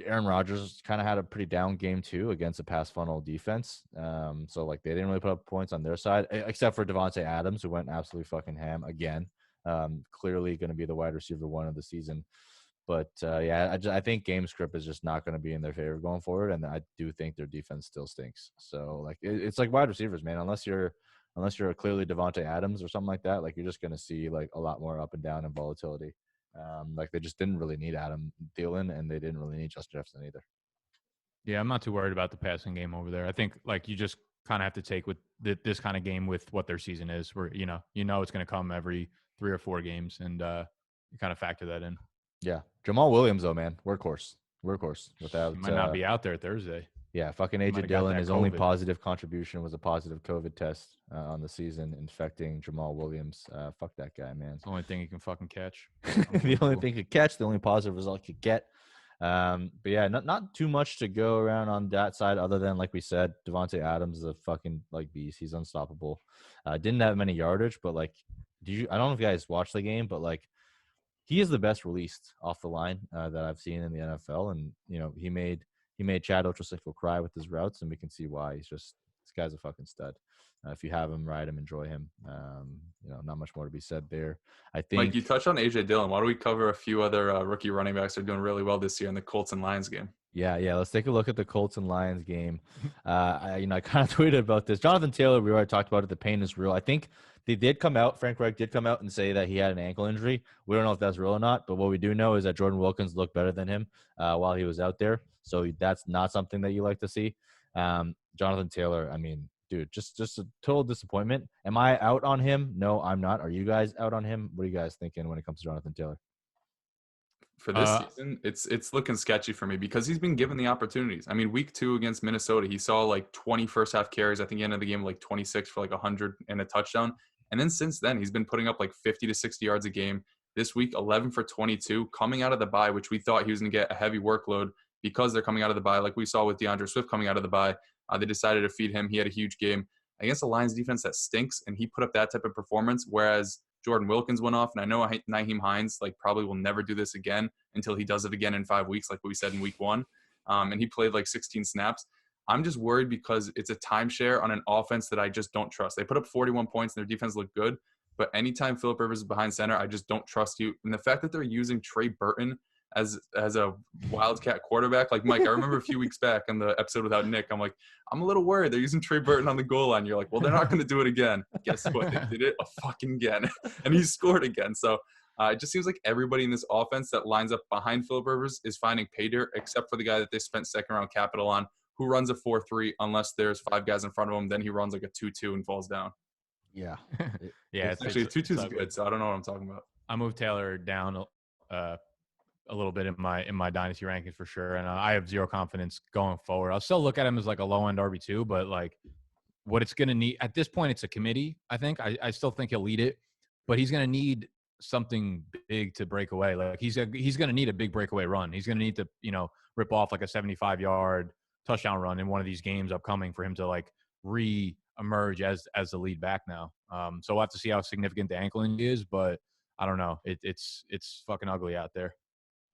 Aaron Rodgers kind of had a pretty down game too against a pass funnel defense. So like they didn't really put up points on their side, except for Devontae Adams, who went absolutely fucking ham again. Clearly going to be the wide receiver 1 of the season. But I think game script is just not going to be in their favor going forward, and I do think their defense still stinks. So like it's like wide receivers, man. Unless you're clearly Devontae Adams or something like that, like you're just going to see like a lot more up and down and volatility. Like they just didn't really need Adam Thielen, and they didn't really need Justin Jefferson either. Yeah, I'm not too worried about the passing game over there. I think like you just kind of have to take with this kind of game with what their season is, where it's going to come every 3 or 4 games, and you kind of factor that in. Yeah, Jamal Williams though, man, workhorse. Without he might not be out there Thursday. Yeah, fucking AJ Dillon. His only positive contribution was a positive COVID test on the season, infecting Jamal Williams. Fuck that guy, man. It's the only thing he can fucking catch. The only thing he could catch, the only positive result he could get. But yeah, not too much to go around on that side, other than like we said, Devontae Adams is a fucking like beast. He's unstoppable. Didn't have many yardage, but like, I don't know if you guys watched the game, but like, he is the best released off the line that I've seen in the NFL, and he made Chad Ochocinco cry with his routes, and we can see why. This guy's a fucking stud. If you have him, ride him, enjoy him. Not much more to be said there. I think. Mike, you touched on AJ Dillon. Why don't we cover a few other rookie running backs that are doing really well this year in the Colts and Lions game? Yeah. Let's take a look at the Colts and Lions game. I kind of tweeted about this. Jonathan Taylor, we already talked about it. The pain is real. I think they did come out. Frank Reich did come out and say that he had an ankle injury. We don't know if that's real or not, but what we do know is that Jordan Wilkins looked better than him while he was out there. So that's not something that you like to see. Jonathan Taylor, I mean, dude, just a total disappointment. Am I out on him? No, I'm not. Are you guys out on him? What are you guys thinking when it comes to Jonathan Taylor? For this season, it's looking sketchy for me because he's been given the opportunities. I mean, week 2 against Minnesota, he saw like 20 first half carries. I think he ended the game like 26 for like 100 and a touchdown. And then since then, he's been putting up like 50 to 60 yards a game. This week, 11 for 22, coming out of the bye, which we thought he was going to get a heavy workload because they're coming out of the bye. Like we saw with DeAndre Swift coming out of the bye, they decided to feed him. He had a huge game. against the Lions defense that stinks, and he put up that type of performance, whereas Jordan Wilkins went off, and I know Nyheim Hines like probably will never do this again until he does it again in 5 weeks, like we said in week 1. And he played like 16 snaps. I'm just worried because it's a timeshare on an offense that I just don't trust. They put up 41 points and their defense looked good, but anytime Phillip Rivers is behind center, I just don't trust you. And the fact that they're using Trey Burton as a wildcat quarterback, like Mike, I remember a few weeks back on the episode without Nick, I'm like, I'm a little worried. They're using Trey Burton on the goal line. You're like, well, they're not going to do it again. Guess what? They did it a fucking again, and he scored again. So it just seems like everybody in this offense that lines up behind Phillip Rivers is finding pay dirt, except for the guy that they spent second-round capital on, who runs a 4-3 unless there's 5 guys in front of him. Then he runs like a 2-2 and falls down. Yeah. Yeah. It's actually 2-2 is good, so I don't know what I'm talking about. I moved Taylor down a little bit in my dynasty rankings for sure, and I have zero confidence going forward. I'll still look at him as like a low end RB2, but like what it's going to need at this point, it's a committee. I think I still think he'll lead it, but he's going to need something big to break away. Like he's going to need a big breakaway run. He's going to need to rip off like a 75-yard touchdown run in one of these games upcoming for him to like re-emerge as the lead back now. So we'll have to see how significant the ankle injury is, but I don't know. It's fucking ugly out there.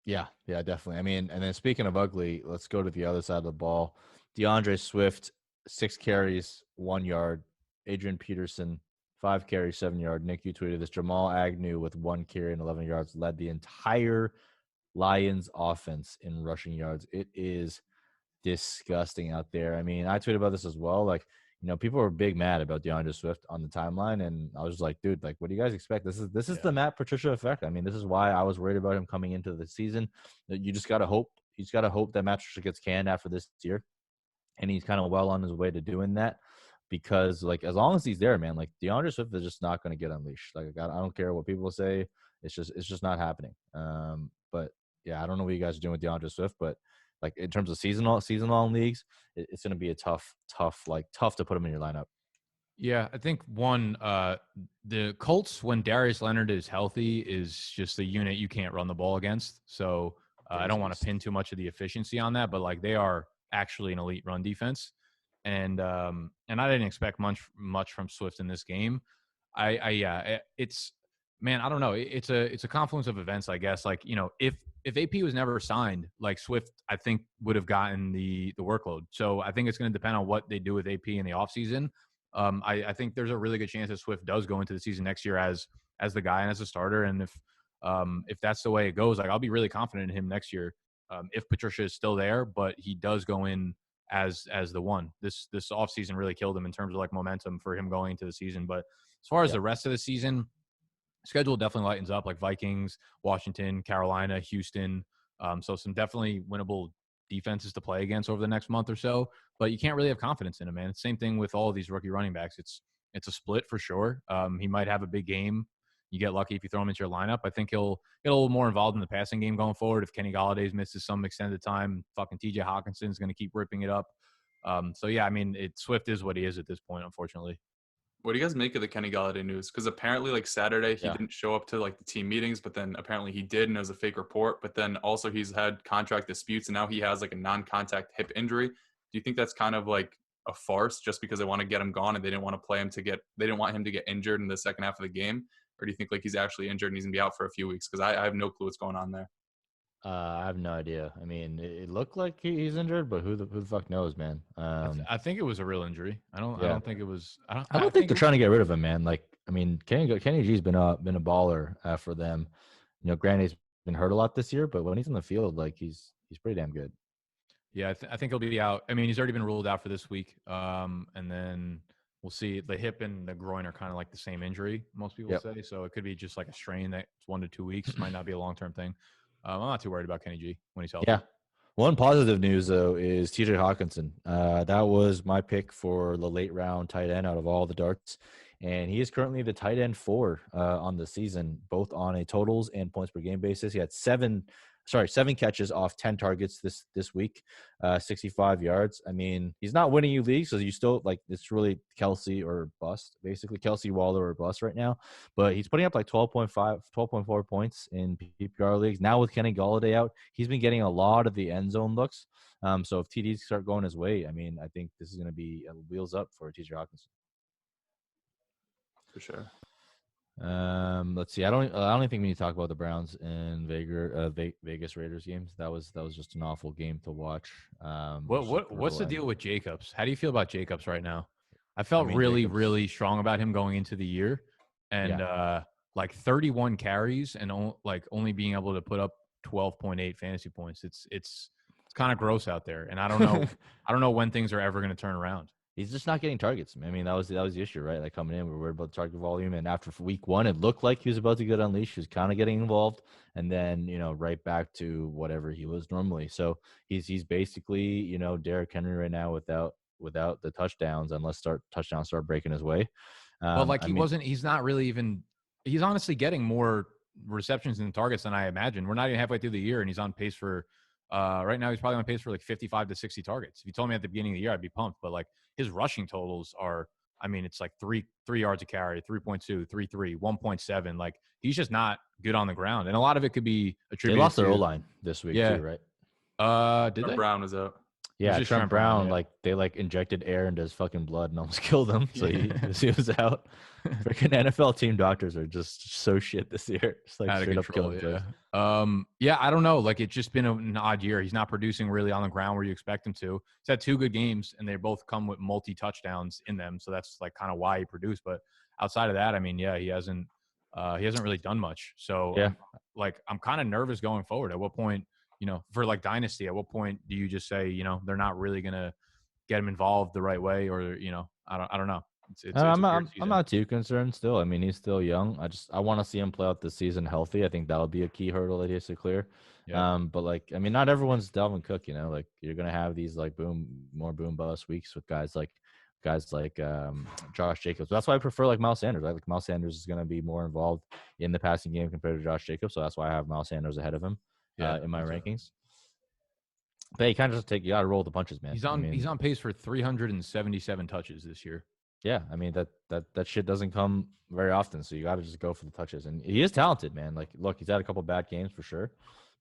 Yeah, definitely. I mean, and then speaking of ugly, let's go to the other side of the ball. DeAndre Swift, 6 carries, 1 yard. Adrian Peterson, 5 carries, 7 yard. Nick, you tweeted this. Jamal Agnew with 1 carry and 11 yards led the entire Lions offense in rushing yards. It is disgusting out there. I mean, I tweeted about this as well. Like, people were big mad about DeAndre Swift on the timeline, and I was just like, dude, like, what do you guys expect? This is the Matt Patricia effect. I mean, this is why I was worried about him coming into the season. You just gotta hope. You just gotta hope that Matt Patricia gets canned after this year, and he's kind of well on his way to doing that. Because like, as long as he's there, man, like DeAndre Swift is just not going to get unleashed. Like, I don't care what people say. It's just not happening. But yeah, I don't know what you guys are doing with DeAndre Swift, but like in terms of season-long leagues, it's going to be a tough to put him in your lineup. Yeah, I think the Colts, when Darius Leonard is healthy, is just a unit you can't run the ball against. So I don't want to pin too much of the efficiency on that, but like they are actually an elite run defense, and I didn't expect much from Swift in this game. It's man, I don't know. It's a confluence of events, I guess. Like if AP was never signed, like Swift, I think would have gotten the workload. So I think it's going to depend on what they do with AP in the offseason. I think there's a really good chance that Swift does go into the season next year as the guy and as a starter. And if that's the way it goes, like I'll be really confident in him next year. If Patricia is still there, but he does go in as the one. This offseason really killed him in terms of like momentum for him going into the season. But as far as the rest of the season, schedule definitely lightens up, like Vikings, Washington, Carolina, Houston. So some definitely winnable defenses to play against over the next month or so. But you can't really have confidence in him, man. It's the same thing with all of these rookie running backs. It's a split for sure. He might have a big game. You get lucky if you throw him into your lineup. I think he'll get a little more involved in the passing game going forward. If Kenny Galladay's misses some extended time, fucking TJ Hawkinson's going to keep ripping it up. So yeah, I mean, Swift is what he is at this point, unfortunately. What do you guys make of the Kenny Galladay news? Because apparently, like Saturday, he didn't show up to like the team meetings, but then apparently he did, and it was a fake report. But then also he's had contract disputes, and now he has like a non-contact hip injury. Do you think that's kind of like a farce, just because they want to get him gone and they didn't want to play him they didn't want him to get injured in the second half of the game, or do you think like he's actually injured and he's gonna be out for a few weeks? Because I have no clue what's going on there. I have no idea. I mean, it looked like he's injured, but who the fuck knows, man? I think it was a real injury. I don't think it was. I don't think they're trying to get rid of him, man. Like, I mean, Kenny G's been a baller for them. Granted, he's been hurt a lot this year, but when he's in the field, like he's pretty damn good. Yeah, I think he'll be out. I mean, he's already been ruled out for this week. And then we'll see. The hip and the groin are kind of like the same injury, most people say. So it could be just like a strain that's 1 to 2 weeks. Might not be a long-term thing. I'm not too worried about Kenny G when he's healthy. Yeah. One positive news, though, is TJ Hawkinson. That was my pick for the late round tight end out of all the darts. And he is currently the tight end 4 on the season, both on a totals and points per game basis. He had 7 catches off 10 targets this week, 65 yards. I mean, he's not winning you leagues, so you still like it's really Kelsey or bust, basically Kelsey, Waller or bust right now. But he's putting up like 12.4 points in PPR leagues. Now with Kenny Galladay out, he's been getting a lot of the end zone looks. So if TDs start going his way, I mean, I think this is going to be wheels up for TJ Hawkinson. For sure. Let's see. I don't think we need to talk about the Browns and Vegas Raiders games. That was just an awful game to watch. What's the deal with Jacobs? How do you feel about Jacobs right now? I felt Jacobs, really strong about him going into the year, and like 31 carries and only being able to put up 12.8 fantasy points. It's kind of gross out there, and I don't know when things are ever going to turn around. He's just not getting targets. I mean, that was the issue, right? Like coming in, we were worried about the target volume, and after week 1, it looked like he was about to get unleashed. He was kind of getting involved, and then right back to whatever he was normally. So he's basically Derrick Henry right now without the touchdowns, unless touchdowns start breaking his way. Well, he's not really even. He's honestly getting more receptions and targets than I imagined. We're not even halfway through the year, and he's on pace for. Right now, he's probably on pace for like 55 to 60 targets. If you told me at the beginning of the year, I'd be pumped. But like his rushing totals are, I mean, it's like 3 yards a carry, 3.2, 3.3, 1.7. Like he's just not good on the ground, and a lot of it could be attributed. They lost their O-line this week too, right? Did they? Brown was out. Yeah, Trent Brown, they injected air into his fucking blood and almost killed him. So he was out. Freaking NFL team doctors are just so shit this year. Just straight up killing players. I don't know. Like it's just been an odd year. He's not producing really on the ground where you expect him to. He's had 2 good games and they both come with multi touchdowns in them. So that's like kind of why he produced. But outside of that, I mean, he hasn't really done much. So I'm kind of nervous going forward. At what point? For like dynasty, at what point do you just say, they're not really going to get him involved the right way? Or, I don't know. I'm not too concerned still. I mean, he's still young. I want to see him play out the season healthy. I think that'll be a key hurdle that he has to clear. Yeah. But not everyone's Dalvin Cook, you're going to have these more boom bust weeks with guys like Josh Jacobs. That's why I prefer Miles Sanders. I think Miles Sanders is going to be more involved in the passing game compared to Josh Jacobs. So that's why I have Miles Sanders ahead of him. In my rankings. But you kind of just you got to roll the punches, man. He's on pace for 377 touches this year. Yeah, I mean that shit doesn't come very often, so you got to just go for the touches. And he is talented, man. Look, he's had a couple bad games for sure,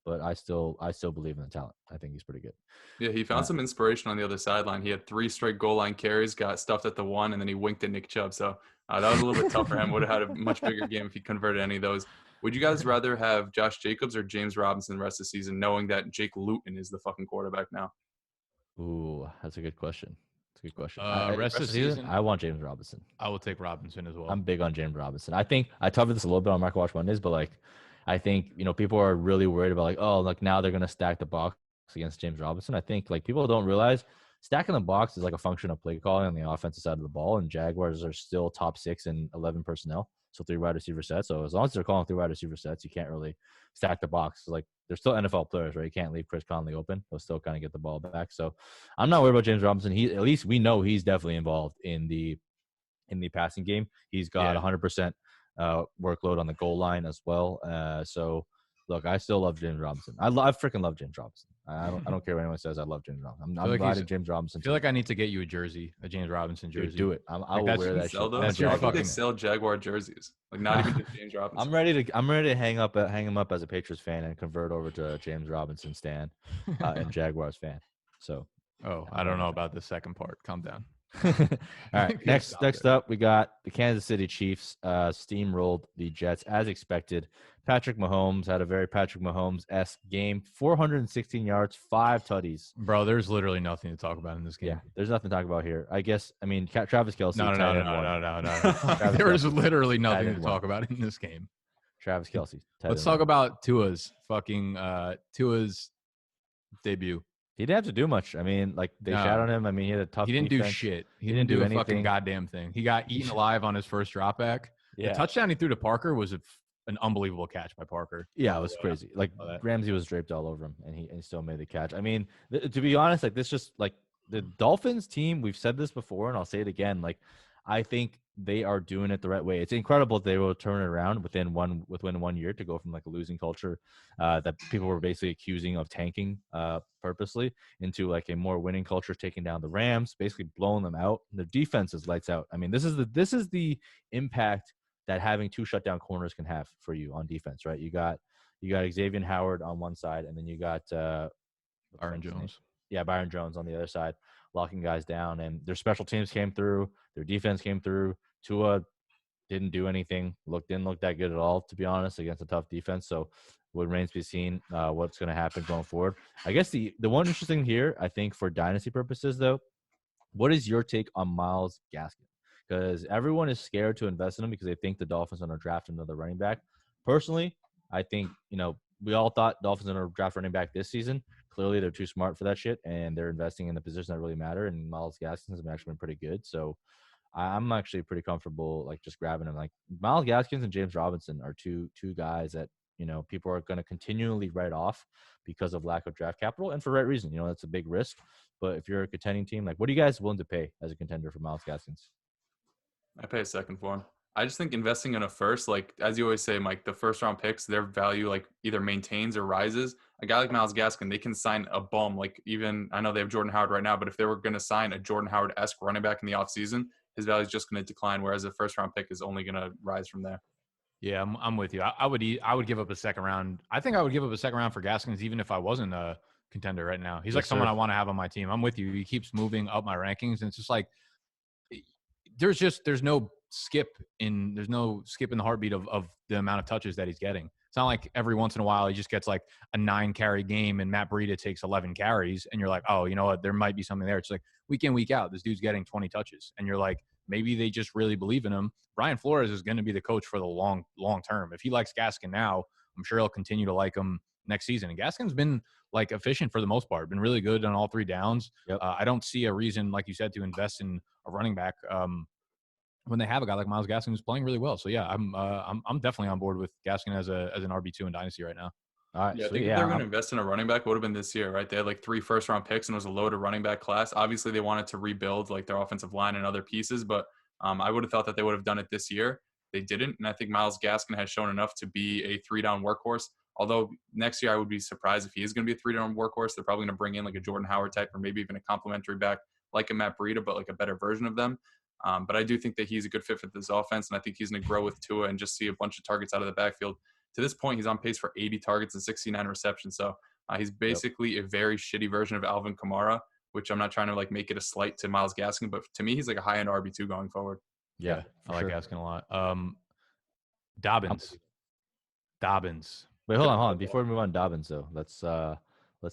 but I still believe in the talent. I think he's pretty good. Yeah, he found some inspiration on the other sideline. He had 3 straight goal line carries, got stuffed at the 1, and then he winked at Nick Chubb. So that was a little bit tough for him. Would have had a much bigger game if he converted any of those. Would you guys rather have Josh Jacobs or James Robinson the rest of the season, knowing that Jake Luton is the fucking quarterback now? Ooh, that's a good question. Rest of the season, I want James Robinson. I will take Robinson as well. I'm big on James Robinson. I think I covered this a little bit on Market Watch Mondays, but I think people are really worried about now they're gonna stack the box against James Robinson. I think people don't realize stacking the box is a function of play calling on the offensive side of the ball, and Jaguars are still top 6 in 11 personnel. So 3 wide receiver sets. So as long as they're calling 3 wide receiver sets, you can't really stack the box. They're still NFL players, right? You can't leave Chris Conley open. They'll still kind of get the ball back. So I'm not worried about James Robinson. At least we know he's definitely involved in the passing game. He's got 100% workload on the goal line as well. So look, I still love James Robinson. I freaking love James Robinson. I don't care what anyone says. I love James Robinson. I'm riding James Robinson. I feel like I need to get you a jersey, a James Robinson jersey. Dude, do it. I will wear that shit. That's your fucking. They sell Jaguar jerseys, not even just James Robinson. I'm ready to hang him up as a Patriots fan and convert over to a James Robinson stan and Jaguars fan. So. I don't know about the second part. Calm down. All right. Next up, we got the Kansas City Chiefs steamrolled the Jets as expected. Patrick Mahomes had a very Patrick Mahomes-esque game. 416 yards, 5 tutties. Bro, there's literally nothing to talk about in this game. Yeah, there's nothing to talk about here. Travis Kelce. No. There is literally nothing to talk about in this game. Travis Kelce. Let's talk about Tua's debut. He didn't have to do much. I mean, they shot on him. I mean, he had a tough He didn't defense. do shit. He didn't do a fucking goddamn thing. He got eaten alive on his first drop back. Yeah. The touchdown he threw to Parker was an unbelievable catch by Parker. Yeah, it was crazy. Ramsey was draped all over him, and he still made the catch. I mean, to be honest, this just the Dolphins team. We've said this before, and I'll say it again. I think they are doing it the right way. It's incredible they will turn it around within 1 year to go from a losing culture that people were basically accusing of tanking purposely into a more winning culture, taking down the Rams, basically blowing them out. And their defense is lights out. I mean, this is the impact that having 2 shutdown corners can have for you on defense, right? You got Xavier Howard on one side, and then you got Byron Jones. Yeah, Byron Jones on the other side, locking guys down. And their special teams came through. Their defense came through. Tua didn't do anything. Didn't look that good at all, to be honest, against a tough defense. So what remains to be seen what's going to happen going forward. I guess the one interesting here, I think, for dynasty purposes, though, what is your take on Myles Gaskin? Because everyone is scared to invest in him because they think the Dolphins are going to draft another running back. Personally, I think, we all thought Dolphins are going to draft running back this season. Clearly, they're too smart for that shit, and they're investing in the positions that really matter. And Myles Gaskin has actually been pretty good. So I'm actually pretty comfortable, like, just grabbing him. Like, Myles Gaskins and James Robinson are two guys that, people are going to continually write off because of lack of draft capital, and for right reason. That's a big risk. But if you're a contending team, like, what are you guys willing to pay as a contender for Myles Gaskins? I pay a second for him. I just think investing in a first, like as you always say, Mike, the first round picks, their value like either maintains or rises. A guy like Myles Gaskin, they can sign a bum. Like even I know they have Jordan Howard right now, but if they were going to sign a Jordan Howard-esque running back in the offseason, his value is just going to decline, whereas a first round pick is only going to rise from there. Yeah, I'm with you. I would give up a second round. I think I would give up a second round for Gaskins even if I wasn't a contender right now. He's like someone I want to have on my team. I'm with you. He keeps moving up my rankings, and it's just like there's no skip in the heartbeat of the amount of touches that he's getting. It's not like every once in a while he just gets like a 9-carry game and Matt Breida takes 11 carries and you're like, oh, you know what, there might be something there. It's like week in, week out, this dude's getting 20 touches and you're like, maybe they just really believe in him. Brian Flores is going to be the coach for the long term. If he likes Gaskin now, I'm sure he'll continue to like him next season. And Gaskin's been like efficient for the most part, been really good on all three downs. Yep. I don't see a reason, like you said, to invest in a running back when they have a guy like Myles Gaskin who's playing really well. So yeah, I'm definitely on board with Gaskin as an RB2 in Dynasty right now. All right. Yeah, I think if they were going to invest in a running back, it would have been this year, right? They had like 3 first-round picks and it was a loaded running back class. Obviously, they wanted to rebuild like their offensive line and other pieces, but I would have thought that they would have done it this year. They didn't, and I think Myles Gaskin has shown enough to be a 3-down workhorse. Although next year I would be surprised if he is going to be a 3-down workhorse. They're probably going to bring in like a Jordan Howard type or maybe even a complimentary back like a Matt Breida, but like a better version of them. But I do think that he's a good fit for this offense, and I think he's going to grow with Tua and just see a bunch of targets out of the backfield. To this point, he's on pace for 80 targets and 69 receptions. So he's basically a very shitty version of Alvin Kamara, which I'm not trying to like make it a slight to Myles Gaskin, but to me, he's like a high-end RB2 going forward. Yeah, I like Gaskin a lot. Dobbins. Wait, hold on. Before we move on, Dobbins though, let's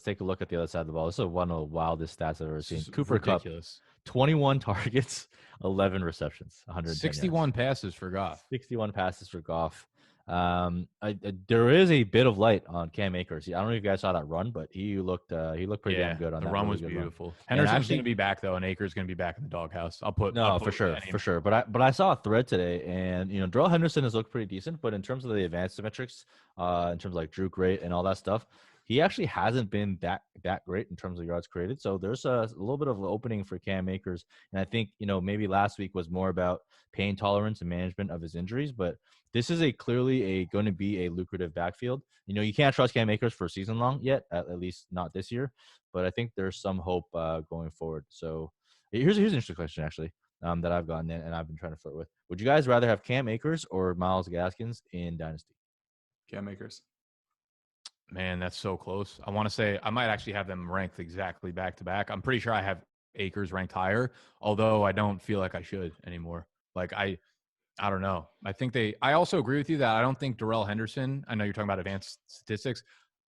take a look at the other side of the ball. This is one of the wildest stats I've ever seen. Cooper ridiculous. Kupp, 21 targets, 11 receptions, 61 passes for Goff. 61 passes for Goff. There is a bit of light on Cam Akers. I don't know if you guys saw that run, but he looked pretty damn good on that. The run was beautiful. Henderson's going to be back though, and Akers going to be back in the doghouse. I'll put for sure. But I saw a thread today, and Darrell Henderson has looked pretty decent. But in terms of the advanced metrics, in terms of like Drew rate and all that stuff, he actually hasn't been that great in terms of yards created. So there's a little bit of an opening for Cam Akers. And I think, maybe last week was more about pain tolerance and management of his injuries. But this is clearly going to be a lucrative backfield. You can't trust Cam Akers for a season long yet, at least not this year. But I think there's some hope going forward. So here's an interesting question, actually, that I've gotten in and I've been trying to flirt with. Would you guys rather have Cam Akers or Myles Gaskins in Dynasty? Cam Akers. Man, that's so close. I want to say I might actually have them ranked exactly back to back. I'm pretty sure I have Akers ranked higher, although I don't feel like I should anymore. Like I don't know. I also agree with you that I don't think Darrell Henderson, I know you're talking about advanced statistics.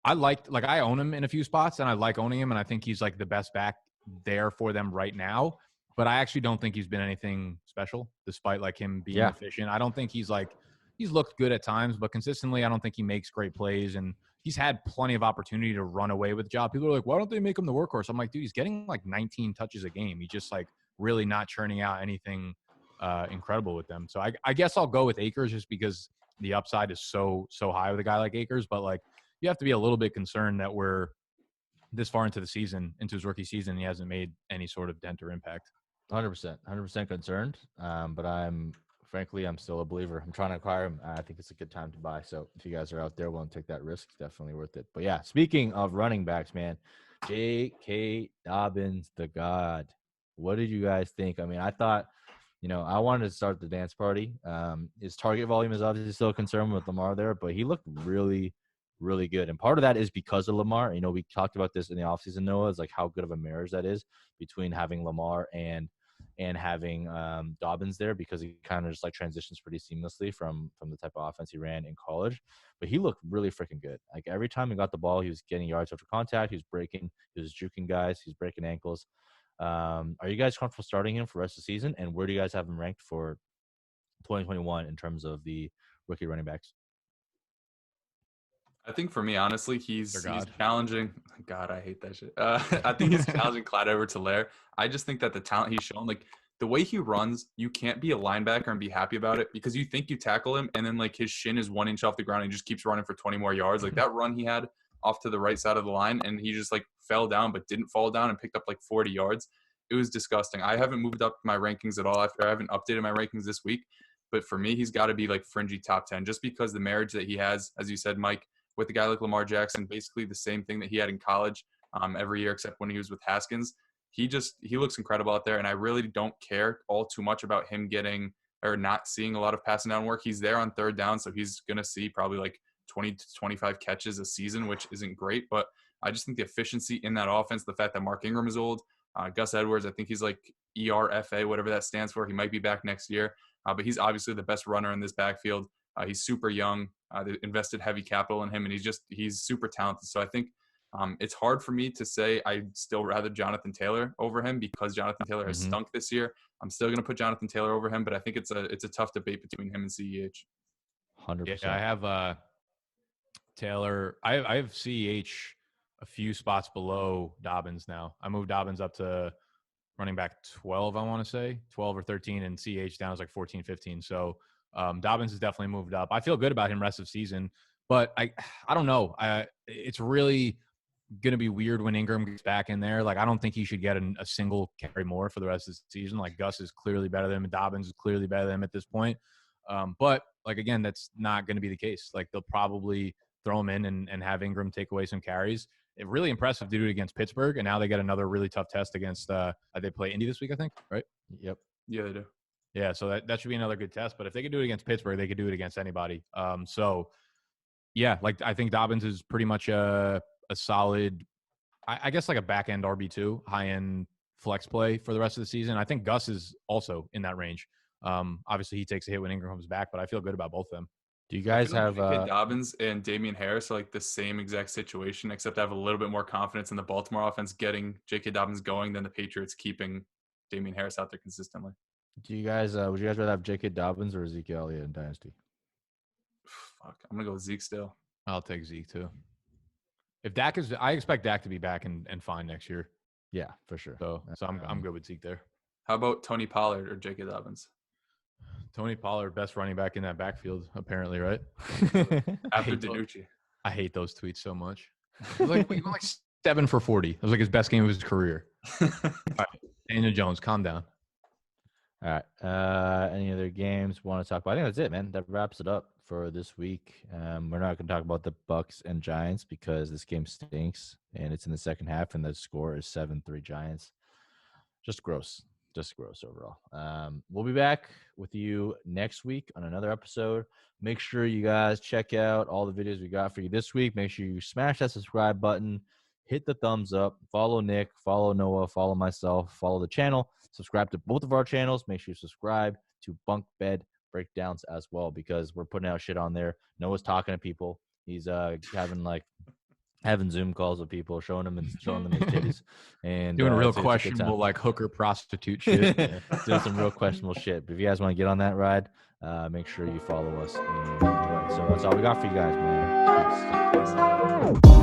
I own him in a few spots and I like owning him. And I think he's like the best back there for them right now. But I actually don't think he's been anything special despite like him being efficient. I don't think he's looked good at times, but consistently, I don't think he makes great plays. And he's had plenty of opportunity to run away with the job. People are like, why don't they make him the workhorse? I'm like, dude, he's getting like 19 touches a game. He's just like really not churning out anything incredible with them. So I guess I'll go with Akers just because the upside is so high with a guy like Akers. But like, you have to be a little bit concerned that we're this far into the season, into his rookie season, and he hasn't made any sort of dent or impact. 100% concerned. But I'm still a believer. I'm trying to acquire him. I think it's a good time to buy. So if you guys are out there willing to take that risk, it's definitely worth it. But yeah, speaking of running backs, man, J.K. Dobbins, the God. What did you guys think? I mean, I thought, I wanted to start the dance party. His target volume is obviously still a concern with Lamar there, but he looked really, really good. And part of that is because of Lamar. We talked about this in the offseason, Noah, is like how good of a marriage that is between having Lamar and and having Dobbins there, because he kind of just like transitions pretty seamlessly from the type of offense he ran in college. But he looked really freaking good. Like every time he got the ball, he was getting yards after contact. He was juking guys. He was breaking ankles. Are you guys comfortable starting him for the rest of the season? And where do you guys have him ranked for 2021 in terms of the rookie running backs? I think for me, honestly, he's challenging. God, I hate that shit. I think he's challenging Clyde Edwards-Helaire. I just think that the talent he's shown, like the way he runs, you can't be a linebacker and be happy about it, because you think you tackle him and then like his shin is 1 inch off the ground and he just keeps running for 20 more yards. Like that run he had off to the right side of the line, and he just like fell down but didn't fall down and picked up like 40 yards. It was disgusting. I haven't moved up my rankings at all. I haven't updated my rankings this week. But for me, he's got to be like fringy top 10, just because the marriage that he has, as you said, Mike, with a guy like Lamar Jackson, basically the same thing that he had in college every year, except when he was with Haskins. He looks incredible out there, and I really don't care all too much about him getting or not seeing a lot of passing down work. He's there on third down, so he's going to see probably like 20 to 25 catches a season, which isn't great. But I just think the efficiency in that offense, the fact that Mark Ingram is old, Gus Edwards, I think he's like ERFA, whatever that stands for. He might be back next year, but he's obviously the best runner in this backfield. He's super young. They invested heavy capital in him, and he's super talented. So I think it's hard for me to say I'd still rather Jonathan Taylor over him, because Jonathan Taylor has stunk this year. I'm still going to put Jonathan Taylor over him, but I think it's a tough debate between him and CEH. 100%. Yeah, I have Taylor. I have CEH a few spots below Dobbins now. I moved Dobbins up to running back 12, I want to say 12 or 13, and CH down is like 14, 15. So Dobbins has definitely moved up. I feel good about him rest of season, but I don't know. It's really going to be weird when Ingram gets back in there. Like, I don't think he should get a single carry more for the rest of the season. Like, Gus is clearly better than him, and Dobbins is clearly better than him at this point. But like, again, that's not going to be the case. Like, they'll probably throw him in and have Ingram take away some carries. It's really impressive to do it against Pittsburgh, and now they get another really tough test against they play Indy this week, I think, right? Yep. Yeah, they do. Yeah, so that should be another good test. But if they could do it against Pittsburgh, they could do it against anybody. So, yeah, like I think Dobbins is pretty much a solid, I guess, like a back-end RB2, high-end flex play for the rest of the season. I think Gus is also in that range. Obviously, he takes a hit when Ingram comes back, but I feel good about both of them. Do you guys have Dobbins and Damian Harris are like the same exact situation, except I have a little bit more confidence in the Baltimore offense getting J.K. Dobbins going than the Patriots keeping Damian Harris out there consistently. Do you guys would you guys rather have J.K. Dobbins or Ezekiel Elliott in Dynasty? Fuck, I'm gonna go with Zeke still. I'll take Zeke too. If Dak is, I expect Dak to be back and fine next year. Yeah, for sure. So I'm good with Zeke there. How about Tony Pollard or J.K. Dobbins? Tony Pollard, best running back in that backfield, apparently, right? After DiNucci. I hate those tweets so much. Like 7 for 40. It was like his best game of his career. All right, Daniel Jones, calm down. All right. Any other games want to talk about? I think that's it, man. That wraps it up for this week. We're not going to talk about the Bucs and Giants because this game stinks, and it's in the second half, and the score is 7-3 Giants. Just gross. Just gross overall. We'll be back with you next week on another episode. Make sure you guys check out all the videos we got for you this week. Make sure you smash that subscribe button, hit the thumbs up, follow Nick, follow Noah, follow myself, follow the channel, subscribe to both of our channels. Make sure you subscribe to Bunkbed Breakdowns as well, because we're putting out shit on there. Noah's talking to people. He's having Zoom calls with people, showing them his titties, and doing real questionable like hooker prostitute shit. Yeah, doing some real questionable shit. But if you guys want to get on that ride, make sure you follow us. And, so that's all we got for you guys, man. Peace.